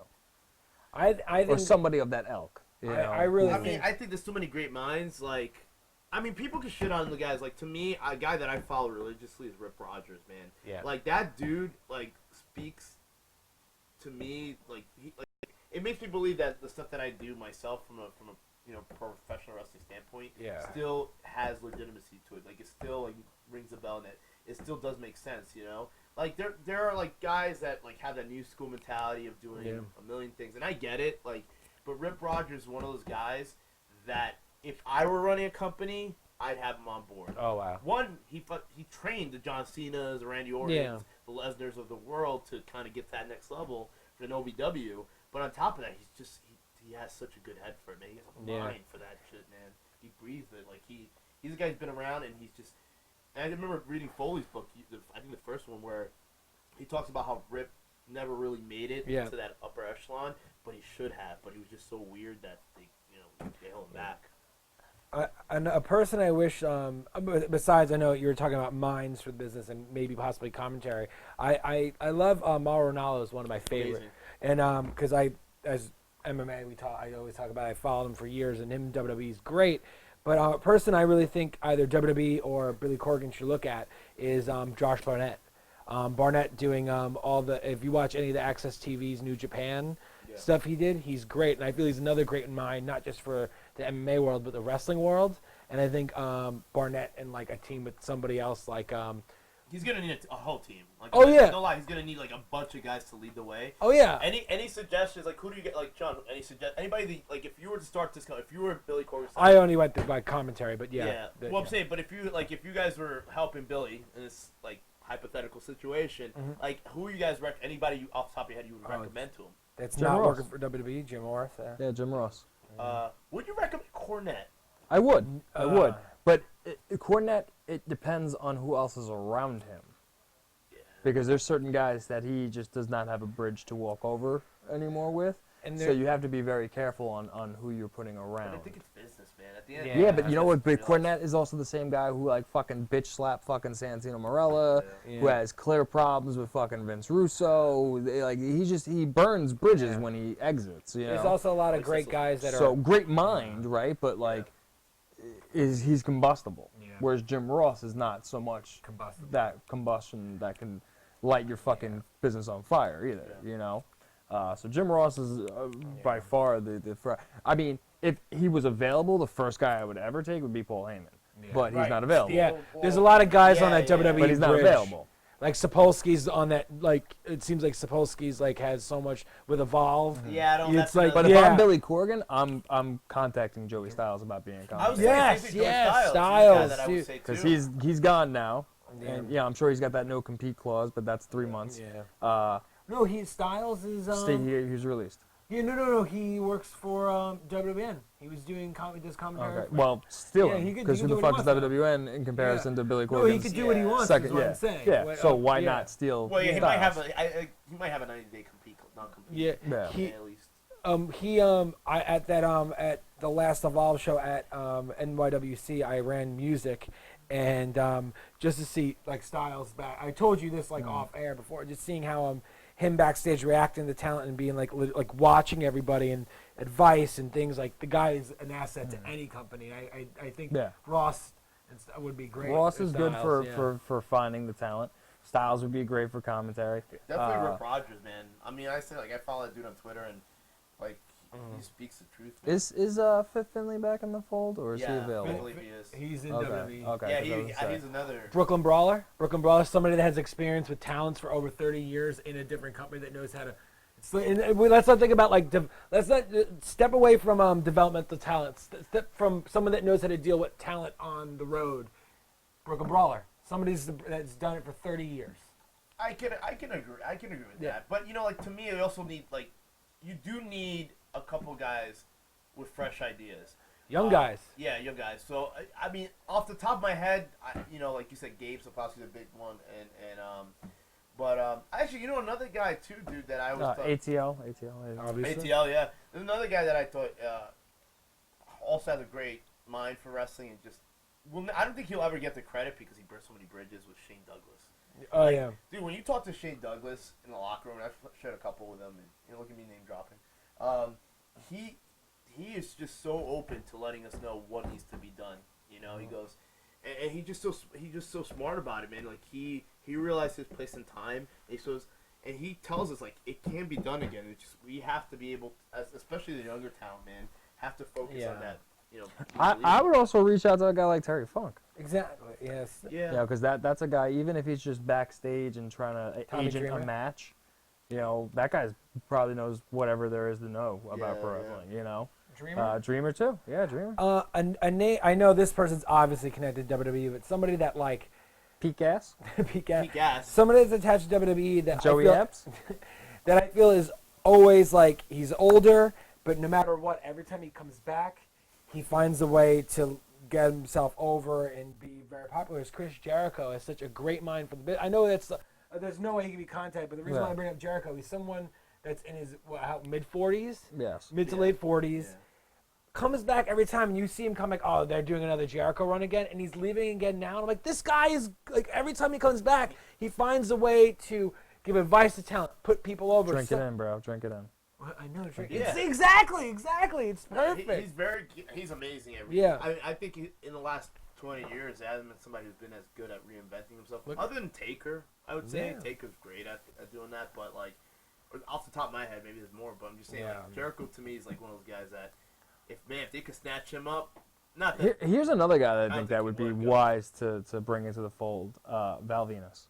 I Or think somebody of that ilk. I really I mean, think. I think there's so many great minds. Like, I mean, people can shit on the guys. Like, to me, a guy that I follow religiously is Rip Rogers, man. Yeah. Like, that dude, like, speaks to me, like, it makes me believe that the stuff that I do myself from a professional wrestling standpoint still has legitimacy to it. Like, it still, like, rings a bell, and it still does make sense, you know? Like, there are, like, guys that, like, have that new school mentality of doing a million things, and I get it, like, but Rip Rogers is one of those guys that if I were running a company, I'd have him on board. Oh wow. One, he trained the John Cenas, the Randy Ortons, the Lesnars of the world to kind of get to that next level for an OVW. But on top of that, he has such a good head for it, man. He has a mind for that shit, man. He breathes it. Like he's a guy who's been around, and he's just. And I remember reading Foley's book. I think the first one where he talks about how Rip never really made it to that upper echelon, but he should have. But he was just so weird that they held him back. And a person I wish, besides I know you were talking about minds for the business and maybe possibly commentary. I love Mauro Ranallo is one of my favorite, and because as MMA I always talk about. I followed him for years, and him in WWE is great. But a person I really think either WWE or Billy Corgan should look at is Josh Barnett. Barnett doing if you watch any of the Access TV's New Japan stuff he did, he's great, and I feel he's another great in mind, not just for the MMA world but the wrestling world. And I think Barnett and like a team with somebody else like he's gonna need a whole team. Like, no lie, he's gonna need like a bunch of guys to lead the way. Oh yeah. Any suggestions? Like, who do you get? Like, John, anybody like if you were to start this, if you were Billy Corgan, I only went by commentary, but I'm saying, but if you guys were helping Billy in this like hypothetical situation, like who you guys anybody you off the top of your head you would recommend to him? That's Jim not Ross. working for WWE. Jim Ross. Yeah, Jim Ross. Would you recommend Cornette? I would. But Cornette, it depends on who else is around him. Yeah. Because there's certain guys that he just does not have a bridge to walk over anymore with. And so you have to be very careful on who you're putting around. But I think it's business, man. At the end. Yeah, but you know what? But Cornette is also the same guy who like fucking bitch slap fucking Santino Marella, who has clear problems with fucking Vince Russo. He burns bridges when he exits. You know? There's also a lot of great guys that so great mind, right? But like, he's combustible. Yeah. Whereas Jim Ross is not so much that combustion that can light your fucking business on fire either. You know. So Jim Ross is by far the. I mean, if he was available, the first guy I would ever take would be Paul Heyman. Yeah. But he's not available. Yeah, there's a lot of guys on that WWE but he's not bridge. available. Like Sapolsky's on that. Like it seems like Sapolsky's like has so much with Evolve. Yeah, I don't. It's like, but if I'm Billy Corgan, I'm contacting Joey Styles about being a commentator. Yes, Styles, because he's gone now, and I'm sure he's got that no compete clause, but that's 3 months. Yeah. No, Styles is. He's released. Yeah, no. He works for WWN. He was doing commentary. Okay. Well, still, because who the fuck is WWN in comparison to Billy Corgan? No, he could do what he wants. Is what I'm saying. Yeah. So why not steal? Well, he might have a 90-day non-compete. Yeah. At the last Evolve show at NYWC, I ran music, and just to see like Styles back. I told you this like off air before. Just seeing how him backstage reacting to talent and being like watching everybody and advice and things like the guy is an asset to any company. I think Ross would be great. Ross is good for finding the talent. Styles would be great for commentary. Definitely Rip Rogers, man. I mean, I follow that dude on Twitter and like he speaks the truth. Man. Is Fifth Finley back in the fold or is he available? I believe he is. He's in WWE. Okay. Yeah, he's another Brooklyn Brawler. Brooklyn Brawler, somebody that has experience with talents for over 30 years in a different company that knows how to. Let's not think about let's not step away from developmental talents. Step from someone that knows how to deal with talent on the road. Brooklyn Brawler, somebody that's done it for 30 years. I can agree. I can agree with that. But to me, you also need you do need a couple guys with fresh ideas. Young guys. Yeah, young guys. So, I mean, off the top of my head, like you said, Gabe Sapolsky's a big one. But actually, another guy, too, dude, that I was ATL. Obviously. ATL, yeah. There's another guy that I thought also has a great mind for wrestling and just... Well, I don't think he'll ever get the credit because he burned so many bridges with Shane Douglas. Oh, yeah. Dude, when you talk to Shane Douglas in the locker room, and I've shared a couple with him, and look at me name dropping, he is just so open to letting us know what needs to be done. You know, he goes, and he's just so smart about it, man. Like he realized his place in time. And he tells us like it can be done again. It's just we have to be able, especially the younger talent, man, have to focus on that. You know, I would also reach out to a guy like Terry Funk. Exactly. Yes. Yeah, because that's a guy. Even if he's just backstage and trying to Tommy agent Dreamer. a match, you know, that guy probably knows whatever there is to know about pro wrestling. You know, Dreamer. Dreamer too. Yeah, Dreamer. I know this person's obviously connected to WWE, but somebody that like Pete Gas. peak ass. Peak ass. Somebody that's attached to WWE that Joey I feel, Epps. that I feel is always like he's older, but no matter what, every time he comes back, he finds a way to get himself over and be very popular. Is Chris Jericho has such a great mind for the bit. I know that's there's no way he can be contacted, but the reason why I bring up Jericho, he's someone that's in his mid 40s, Yes. mid to late 40s. Yeah. Comes back every time, and you see him come like, oh, they're doing another Jericho run again, and he's leaving again now. And I'm like, this guy is like every time he comes back, he finds a way to give advice to talent, put people over. Drink it in, bro. Drink it in. Well, I know, drink. Yeah. Exactly. It's perfect. He's amazing. Yeah. I think in the last 20 years, there hasn't been somebody who's been as good at reinventing himself. Look- Other than Taker, I would say Yeah. Taker's great at doing that. But like, off the top of my head, maybe there's more. But I'm just saying, Yeah. like, Jericho to me is like one of those guys that, if they could snatch him up, not that. Here's another guy that I don't think that would think be he would go. wise to bring into the fold. Val Venus.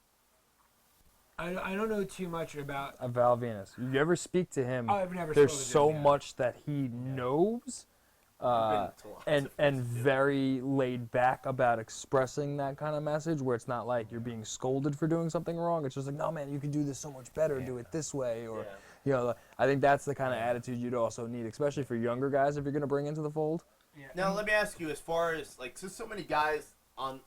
I don't know too much about. Val Venus. You ever speak to him? I've never. There's spoken to so him yet. much that he knows, and very laid back about expressing that kind of message, where it's not like you're being scolded for doing something wrong. It's just like, no, man, you can do this so much better. Do it this way, or you know. I think that's the kind of attitude you'd also need, especially for younger guys, if you're going to bring into the fold. Yeah. Now let me ask you, as far as like, there's so many guys on.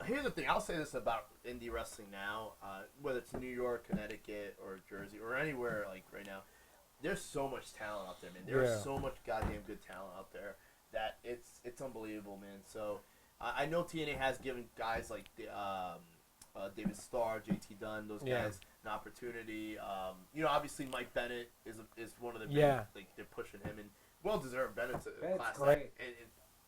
Here's the thing. I'll say this about indie wrestling now, whether it's New York, Connecticut, or Jersey, or anywhere like right now. There's so much talent out there, man. There's so much goddamn good talent out there that it's unbelievable, man. So I know TNA has given guys like David Starr, JT Dunn, those guys an opportunity. You know, obviously Mike Bennett is one of the big, like they're pushing him, and well deserved. Bennett's a class great.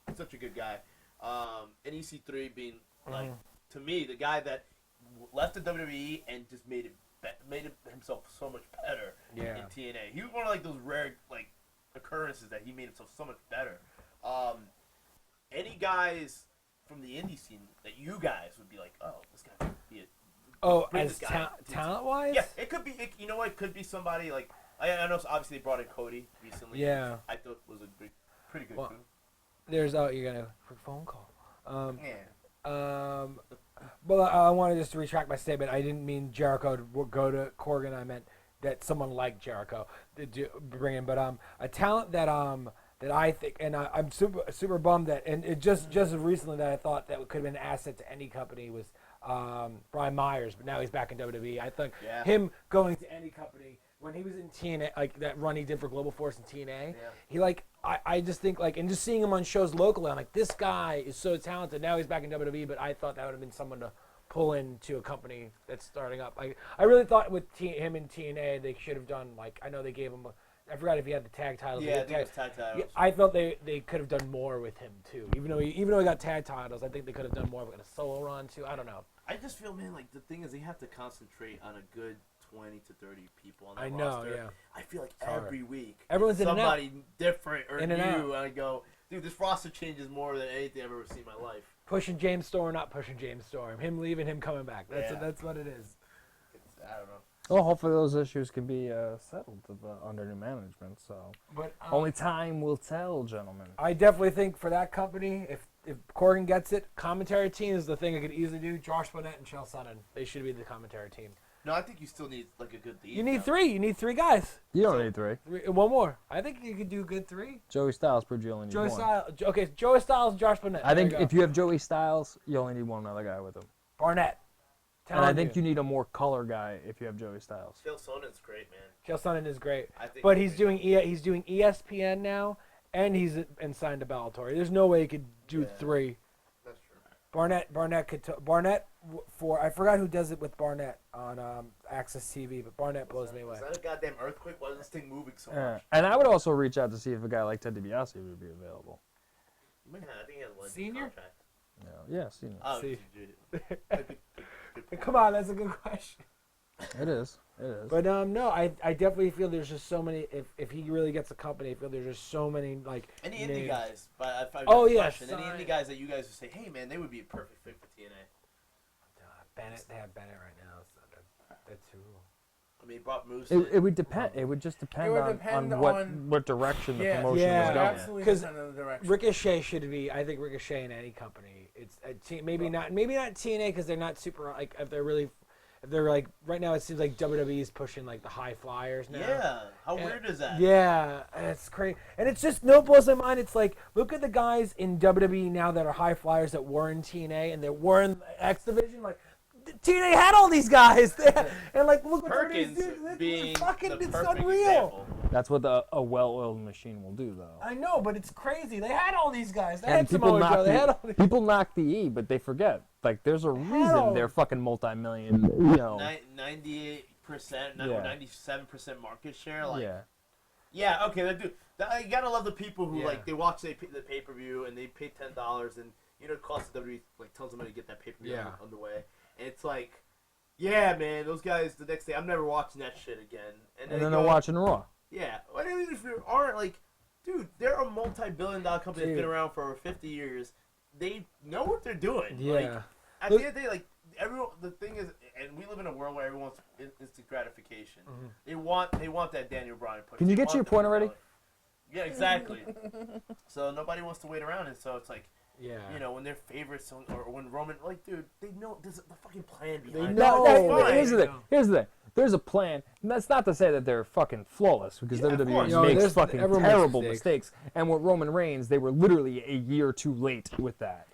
and such a good guy. And EC3 being like to me the guy that left the WWE and just made himself so much better in TNA. He was one of like those rare like occurrences that he made himself so much better. Any guys from the indie scene that you guys would be like, oh, this guy could be bring as this guy talent wise? Yeah, it could be. You know what? It could be somebody like I know. Obviously, they brought in Cody recently. Yeah. I thought was a pretty good. Well, coup. There's you're gonna quick phone call. Yeah. Well, I wanted just to retract my statement. I didn't mean Jericho to go to Corgan. I meant that someone like Jericho to bring in. But a talent that I think, and I'm super bummed that, and it just recently that I thought that could have been an asset to any company was Brian Myers. But now he's back in WWE. I think him going to any company when he was in TNA, like that run he did for Global Force in TNA, he like I just think like, and just seeing him on shows locally, I'm like, this guy is so talented. Now he's back in WWE, but I thought that would have been someone to pull into a company that's starting up. I really thought with him in TNA, they should have done like, I know they gave him I forgot if he had the tag titles. Yeah, I think it was tag titles. Yeah, I thought they could have done more with him too. Even though he got tag titles, I think they could have done more with a solo run too. I don't know. I just feel, man, like the thing is they have to concentrate on a good 20 to 30 people on that I know, roster. yeah. I feel like Sorry. every week Everyone's in and out. somebody different or In and out. new, and I go, dude, this roster changes more than anything I've ever seen in my life. Pushing James Storm, not pushing James Storm. Him leaving, him coming back. That's what it is. I don't know. Well, hopefully those issues can be settled under new management. So But only time will tell, gentlemen. I definitely think for that company, if Corgan gets it, commentary team is the thing I could easily do. Josh Bonnet and Chael Sonnen, they should be the commentary team. No, I think you still need like a good lead. You need three. You need three guys. You don't need three. One more. I think you could do a good three. Joey Styles proved you only need Joey one. Styles. Okay, Joey Styles, Josh Bonnet. I think There you if you have Joey Styles, you only need one other guy with him. Barnett. And I think you need a more color guy if you have Joey Styles. Chael Sonnen's great, man. Chael Sonnen is great, I think but he's doing ESPN now, and he's signed to Bellator. There's no way he could do three. That's true. I forgot who does it with Barnett on Access TV, but Barnett blows me away. Is that a goddamn earthquake? Why is this thing moving so much? And I would also reach out to see if a guy like Ted DiBiase would be available. Yeah, I think he has a Senior? contract. Yeah, senior. Oh, See. good Come on, that's a good question. It is. It is. But no, I definitely feel there's just so many. If he really gets a company, I feel there's just so many like. Any names. indie guys? But if I Oh, have a yeah, question, any sorry. indie guys that you guys would say, hey man, they would be a perfect fit for TNA. Bennett, they have Bennett right now. So that's who. I mean, brought Moose. It would depend. It would just depend, would on, depend what on- what direction the Yeah, promotion yeah, was going. absolutely 'Cause depend on the direction. Ricochet should be. I think Ricochet in any company. It's maybe not TNA because they're not super like if they're like right now it seems like WWE is pushing like the high flyers now. Yeah. How And- weird is that? Yeah, and it's crazy, and it's just no blows my mind. It's like look at the guys in WWE now that are high flyers that were in TNA and that were in X Division. Like TNA had all these guys, and like look what Perkins WWE's doing. being Fucking, the it's perfect unreal. example. That's what a well-oiled machine will do, though. I know, but it's crazy. They had all these guys. They And had Samoa Joe. They had all these. people knock the E, but they forget. Like, there's a reason Hell. they're fucking multi-million. You know. 98%, Yeah. 97% market share. Like, Yeah. yeah, okay, dude. You gotta love the people who Yeah. like they watch the pay-per-view and they pay $10 and it costs the WWE like tons of money to get that pay-per-view Yeah. on the way. And it's like, yeah, man, those guys the next day I'm never watching that shit again. And they then go, they're watching Raw. Yeah, well, I mean, if you aren't like, dude, they're a multi-billion-dollar company that's been around for over 50 years. They know what they're doing. Like, Yeah. at the end of the day, like everyone, the thing is, and we live in a world where everyone's instant gratification. They want that Daniel Bryan push. Can you They get to your want point them already? to- Yeah, exactly. So nobody wants to wait around, and so it's like, Yeah. when they're favorites or when Roman, like, dude, they know there's the fucking plan They behind know. it. No, It's fine. here's the thing. Here's the thing. There's a plan. And that's not to say that they're fucking flawless, because Yeah, of WWE course. No, makes there's- fucking everyone makes terrible mistakes. mistakes. And with Roman Reigns, they were literally a year too late with that.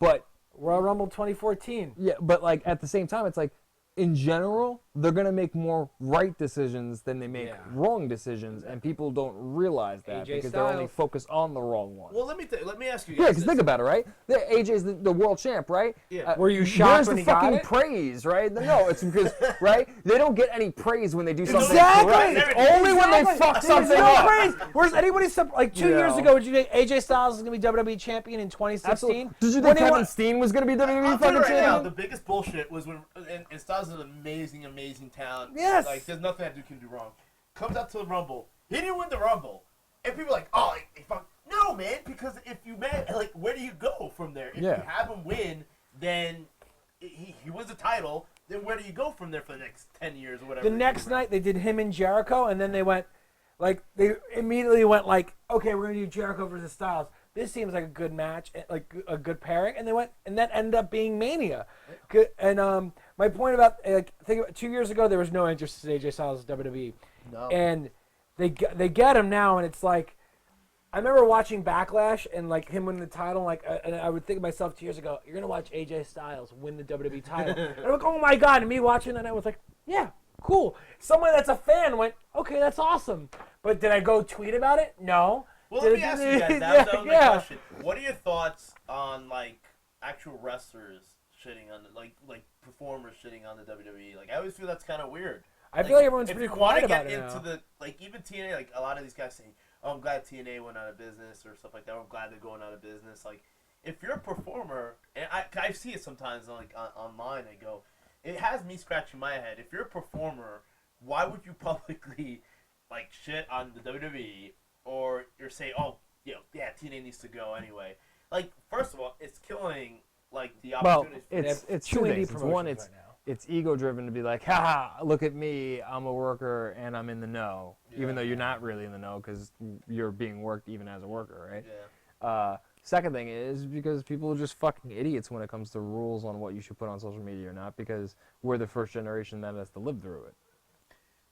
But Royal Rumble 2014. yeah, but like at the same time, it's like in general, they're gonna make more right decisions than they make Yeah. wrong decisions, and people don't realize that AJ because they're only Styles. focused on the wrong ones. Well, let me ask you Yeah, guys. because think about it, right? AJ's the world champ, right? Yeah. Were you shocked Where's when the he got fucking it? praise, right? No, it's because, right? They don't get any praise when they do something Exactly. correct. It's only when they fuck There's something no up. praise. Where's anybody like 2 years Yeah. ago? Would you think AJ Styles is gonna be WWE champion in 2016? Absolutely. Did you When think he Kevin won- Steen was going to be WWE I'll tell you fucking right now, champion? the biggest bullshit was when and Styles is an amazing talent. Yes. Like there's nothing that dude can do wrong. Comes out to the Rumble. He didn't win the Rumble, and people are like, oh, he fuck. No, man, because if you like, where do you go from there? If Yeah. you have him win, then he wins the title. Then where do you go from there for the next 10 years or whatever? The next night they did him and Jericho, and then they went, like they immediately went like, okay, we're gonna do Jericho versus Styles. This seems like a good match, like a good pairing, and they went, and that ended up being Mania. And my point about like, think about 2 years ago, there was no interest in AJ Styles in WWE, No. and they get him now, and it's like, I remember watching Backlash and like him winning the title, like, and I would think to myself 2 years ago, you're gonna watch AJ Styles win the WWE title, and I'm like, oh my god, and me watching that, I was like, yeah, cool. Someone that's a fan went, okay, that's awesome, but did I go tweet about it? No. Well, Did let me it- ask you guys. That was my yeah. question. What are your thoughts on like actual wrestlers shitting on like performers shitting on the WWE? Like I always feel that's kind of weird. I feel like everyone's if pretty you wanna quiet about get it into now. the like even TNA, like a lot of these guys say, "Oh, I'm glad TNA went out of business" or stuff like that. Or, I'm glad they're going out of business. Like if you're a performer, and I see it sometimes like online. I go, it has me scratching my head. If you're a performer, why would you publicly like shit on the WWE? Or you're saying, oh, yeah, TNA needs to go anyway. Like, first of all, it's killing like the Well, opportunity. it's two two indie things. It's one, promotions it's right now. it's ego driven to be like, haha, look at me, I'm a worker and I'm in the know, even though you're not really in the know because you're being worked even as a worker, right? Yeah. Second thing is because people are just fucking idiots when it comes to rules on what you should put on social media or not, because we're the first generation that has to live through it.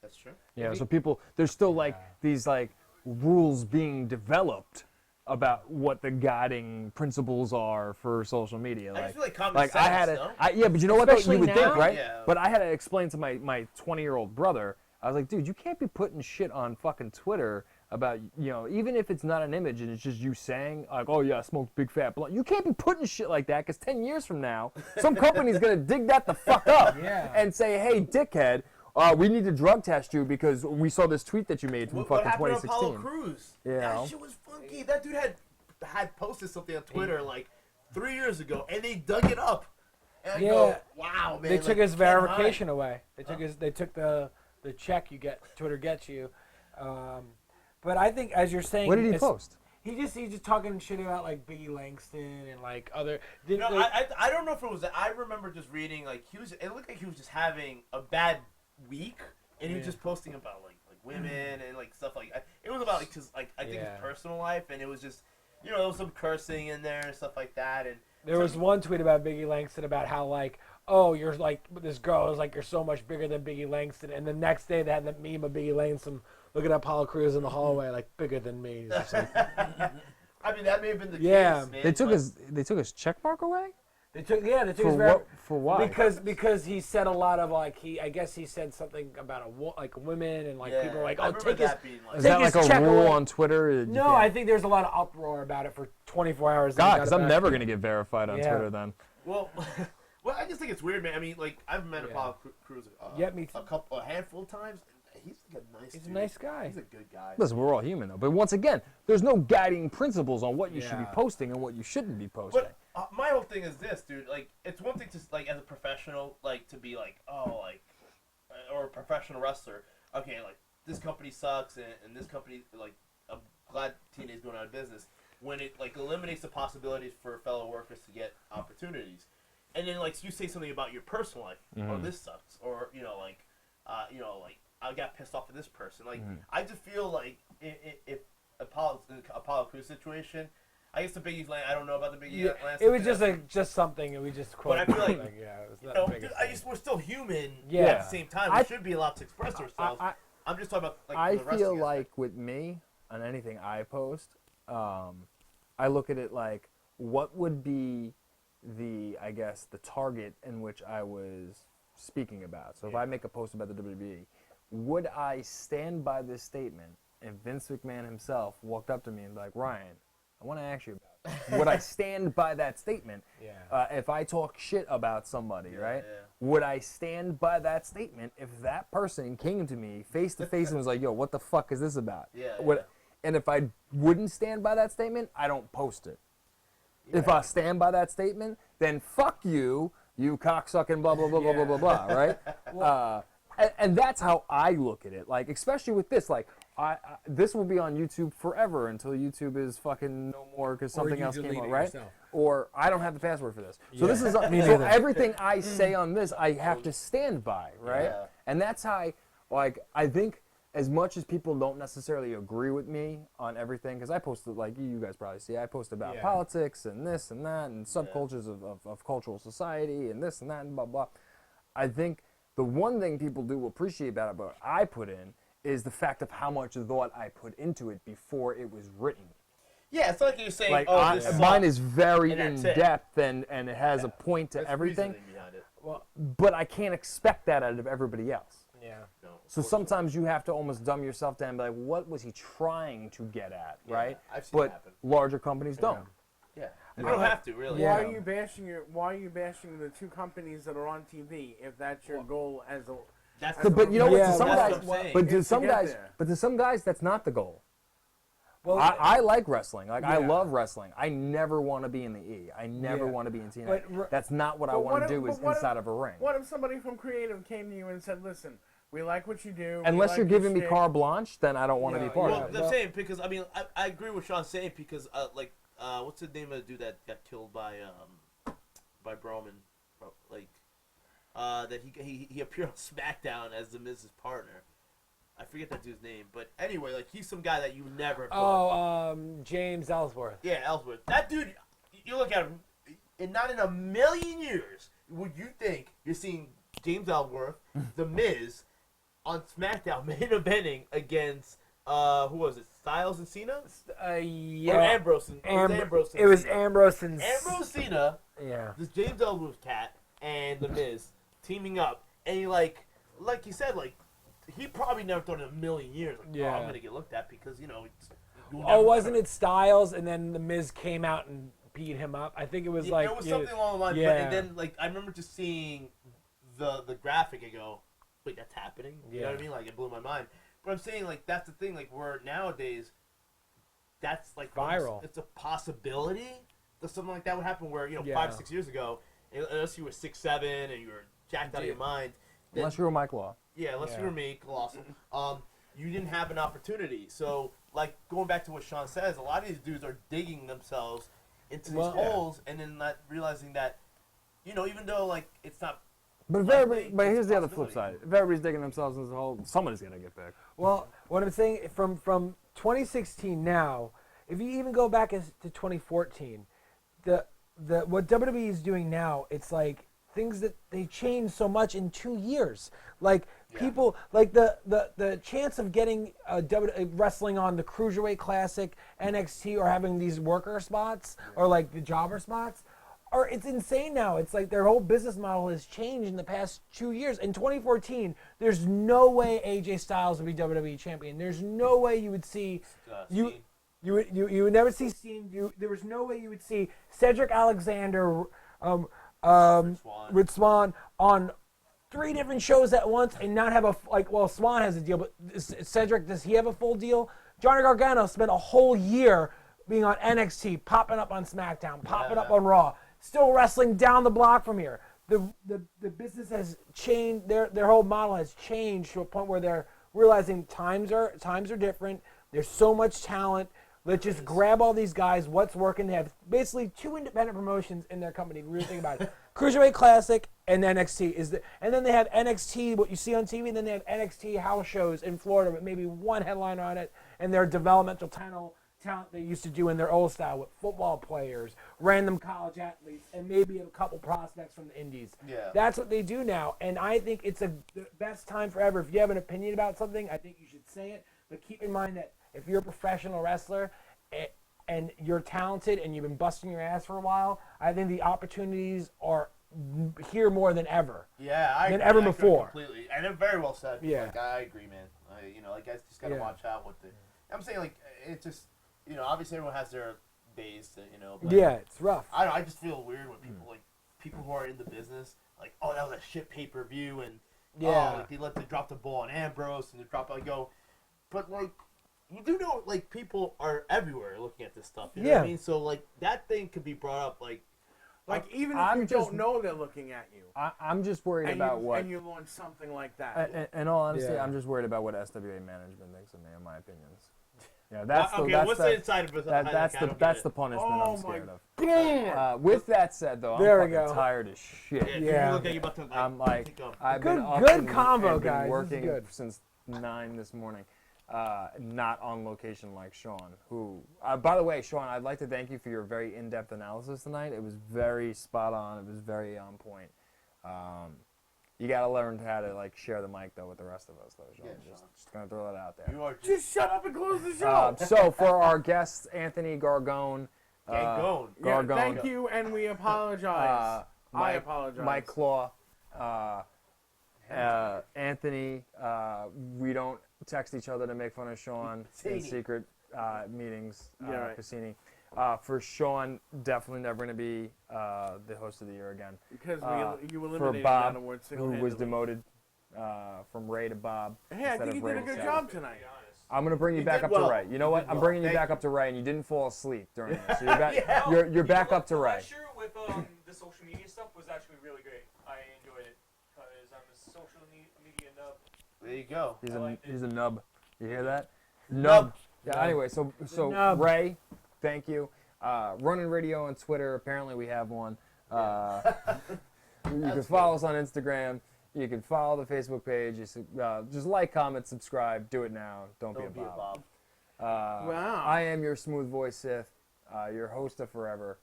That's true. Yeah, so people, there's still like these like rules being developed about what the guiding principles are for social media. I just Like, feel like common like sense, I had no? yeah, but you know what? Though? Especially You would now? think, right? Yeah. But I had to explain to my 20-year-old brother. I was like, dude, you can't be putting shit on fucking Twitter about, even if it's not an image and it's just you saying, like, oh yeah, I smoked big fat blunt. You can't be putting shit like that because 10 years from now, some company's going to dig that the fuck up and say, hey, dickhead, we need to drug test you because we saw this tweet that you made from What fucking happened to 2016. Apollo Crews? Yeah. That shit was funky. That dude had posted something on Twitter like 3 years ago, and they dug it up. And I go, wow, man. They took like, his you can't verification hide. away. They took the check Twitter gets you. But I think, as you're saying, What did he post? He's just talking shit about like Biggie Langston and like other. No, I don't know if it was that. I remember just reading like it looked like he was just having a bad week, and he was just posting about like women and like stuff like it was about like his I think his personal life, and it was just there was some cursing in there and stuff like that, and there was one tweet about Biggie Langston about how like, oh, you're like this girl is like you're so much bigger than Biggie Langston, and the next day they had that meme of Biggie Langston looking at Apollo Crews in the hallway like bigger than me. Like, I mean that may have been the case, man. They took his check mark away. They took his For why? Because he said a lot of like I guess he said something about like women and like people were like, oh, take his Is that like a rule on Twitter? No, I think there's a lot of uproar about it for 24 hours. God, because I'm never gonna get verified on Twitter then. Well, I just think it's weird, man. I mean, like I've met Apollo Crews me too. a handful of times. He's like a nice. He's dude. a nice guy. He's a good guy. Listen, we're all human though. But once again, there's no guiding principles on what you should be posting and what you shouldn't be posting. But my whole thing is this, dude. Like, it's one thing to like as a professional, like to be like, or a professional wrestler. Okay, like this company sucks, and this company like I'm glad TNA's going out of business. When it like eliminates the possibilities for fellow workers to get opportunities, and then like you say something about your personal life, oh this sucks, or like I got pissed off at this person. Like I just feel like if Apollo Crews situation, I guess the Biggie's I don't know about the Biggie last. It was just something that we just quoted. But I feel it was not we're still human. Yeah. At the same time, we should be allowed to express ourselves. I'm just talking about like. I the wrestling feel aspect. like with me on anything I post, I look at it like what would be the target in which I was speaking about. So if I make a post about the WWE, would I stand by this statement if Vince McMahon himself walked up to me and be like, Ryan, I want to ask you about this. Would I stand by that statement? If I talk shit about somebody, right? Yeah. Would I stand by that statement if that person came to me face to face and was like, yo, what the fuck is this about? And if I wouldn't stand by that statement, I don't post it. If I stand by that statement, then fuck you, you cocksucking blah, blah, blah, blah, blah, blah, blah, right? And that's how I look at it. Like, especially with this, like, this will be on YouTube forever until YouTube is fucking no more because something else came out, right? Or I don't have the password for this. So this is so everything I say on this, I have to stand by, right? Yeah. And that's how, I think as much as people don't necessarily agree with me on everything, because I posted, like you guys probably see, I post about politics and this and that and subcultures of cultural society and this and that and blah, blah. I think the one thing people do appreciate about what I put in is the fact of how much thought I put into it before it was written. Yeah, it's like you're saying, like, this mine is very and in that's it. depth and it has a point to There's everything. reasoning behind it. Well, But I can't expect that out of everybody else. yeah. No, So sometimes you have to almost dumb yourself down and be like, what was he trying to get at, right? I've seen it But happen. larger companies don't. Yeah, you don't have to really. Why are you bashing the two companies that are on TV if that's your goal as a? That's But you know what? To some that's guys, what I'm saying. but to It's some to get guys, there. but to some guys, that's not the goal. Well, I like wrestling. Like I Yeah. love wrestling. I never want to be in the E. I never Yeah. want to be in TNA. But That's not what I But want what to if- do. but Is what if- inside of a ring. What if somebody from creative came to you and said, "Listen, we like what you do. we Unless like you're your giving me shtick." carte blanche, then I don't want to be part Well, of it. I'm saying because I mean I agree with Sean saying because what's the name of the dude that got killed by Broman, like that he appeared on SmackDown as the Miz's partner. I forget that dude's name, but anyway, like he's some guy that you never. James Ellsworth. Yeah, Ellsworth. That dude, you look at him, and not in a million years would you think you're seeing James Ellsworth, the Miz, on SmackDown main eventing against who was it? Styles and Cena? Yeah. Or Ambrose. It was Cena. Ambrose and Ambrose Cena, Yeah. this James Ellsworth cat, and the Miz teaming up, and he like you said, like he probably never thought in a million years, like, Yeah. oh, I'm going to get looked at because, you know, Wasn't it Styles, and then The Miz came out and beat him up? I think it was like... it was something along the lines. Yeah. But, and then, like, I remember just seeing the graphic and go, wait, that's happening? You know what I mean? Like, it blew my mind. But I'm saying, like, that's the thing. Like, where nowadays, that's, like... Viral. It's a possibility that something like that would happen where, you know, Yeah. 5-6 years ago, unless you were 6'7" and you were jacked out of your mind... then- Unless you're Mike Law. Yeah, unless Yeah. you were me, Colossal. You didn't have an opportunity. So, like, going back to what Sean says, a lot of these dudes are digging themselves into these holes and then not realizing that, you know, even though, like, it's not... But if everybody, but here's the other flip side. If everybody's digging themselves into the hole, somebody's gonna get picked. Well, what I'm saying, from 2016 now, if you even go back to 2014, what WWE is doing now, it's like things that they changed so much in 2 years. Like people, like the chance of getting wrestling on the Cruiserweight Classic, NXT, or having these worker spots or like the jobber spots. Or it's insane now. It's like their whole business model has changed in the past 2 years. In 2014, there's no way AJ Styles would be WWE champion. There's no way you would see you would never see Steen. There was no way you would see Cedric Alexander, Rich Swann on 3 different shows at once and not have Swann has a deal, but Cedric, does he have a full deal? Johnny Gargano spent a whole year being on NXT, popping up on SmackDown, popping up on Raw, still wrestling down the block from here. The business has changed. Their whole model has changed to a point where they're realizing times are different. There's so much talent. Let's just grab all these guys. What's working? They have basically 2 independent promotions in their company. If you really think about it, Cruiserweight Classic and NXT and then they have NXT, what you see on TV, and then they have NXT house shows in Florida with maybe 1 headliner on it, and their developmental talent they used to do in their old style with football players, random college athletes, and maybe a couple prospects from the indies. Yeah. That's what they do now, and I think it's the best time forever. If you have an opinion about something, I think you should say it, but keep in mind that if you're a professional wrestler and you're talented and you've been busting your ass for a while, I think the opportunities are here more than ever. Yeah, I than agree. ever I agree before. completely. And it very well said. Yeah. Like, I agree, man. You know, like, guys just got to watch out with the... I'm saying, like, it's just... You know, obviously everyone has their days, you know. But Yeah, it's rough. I don't know, I just feel weird when people, like, people who are in the business, like, oh, that was a shit pay-per-view, and, like, they drop the ball on Ambrose, and they drop, I go, but, like, you do know, like, people are everywhere looking at this stuff, you know what I mean? So, like, that thing could be brought up, like even if you don't know they're looking at you. I'm just worried about what... And you launch something like that. In all honesty, I'm just worried about what SWA management thinks of me, in my opinions. Yeah, that's what's the inside of it? That's the punishment I'm scared of. God. With that said, though, I'm fucking tired as shit. I'm like, I've been up and combo, been guys. working since 9 this morning, not on location like Sean. Who, by the way, Sean, I'd like to thank you for your very in-depth analysis tonight. It was very spot on. It was very on point. You gotta learn how to like share the mic though with the rest of us, though. Sean. Just gonna throw that out there. Just shut up and close the show. So for our guests, Anthony Gargone, Gargone. Thank you, and we apologize. I apologize. Mike Claw, Anthony. We don't text each other to make fun of Sean in secret meetings. Pasini. For Sean, definitely never going to be the host of the year again. Because you eliminated for Bob, that award who was demoted from Ray to Bob. Hey, I think you did a good job tonight. I'm going to bring you back up to Ray. You know what? I'm bringing you back up to Ray, and you didn't fall asleep during this. So you're back, you're back up to Ray. Last year with the social media stuff was actually really great. I enjoyed it because I'm a social media nub. There you go. He's a nub. You hear that? Nub. Yeah. Anyway, so Ray, thank you. Running Radio on Twitter. Apparently we have one. You can follow us on Instagram. You can follow the Facebook page. Just like, comment, subscribe. Do it now. Don't be a Bob. Wow. I am your Smooth Voiced Syth, your host of forever.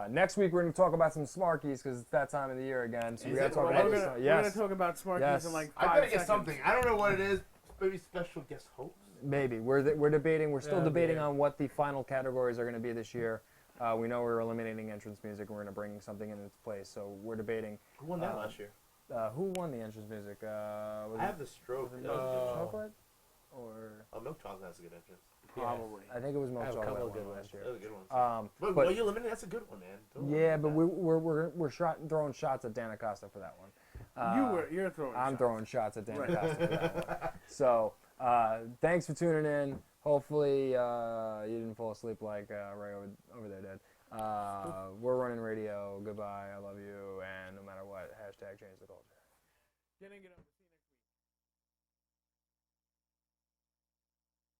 Next week we're going to talk about some Smarkies because it's that time of the year again. So we got to talk about We're going to talk about Smarkies in like 5 I gotta seconds. get something. I don't know what it is. Maybe special guest host. Maybe we're debating. We're still debating on what the final categories are going to be this year. We know we're eliminating entrance music, and we're going to bring something in its place. So we're debating. Who won that last year? Who won the entrance music? Was I have the stroke. it Milk Chocolate? Or Oh, Milk Chocolate has a good entrance. Probably. I think it was Milk I have a Chocolate couple that good won ones. last That year. was a good one. But but you eliminated. That's a good one, man. Don't yeah, but eliminate we're throwing shots at Dan Acosta for that one. You're throwing. I'm shots. throwing shots at Dan Acosta for that one. So thanks for tuning in. Hopefully you didn't fall asleep like Ray over there did. We're running radio. Goodbye. I love you. And no matter what, hashtag change the culture. Getting it up.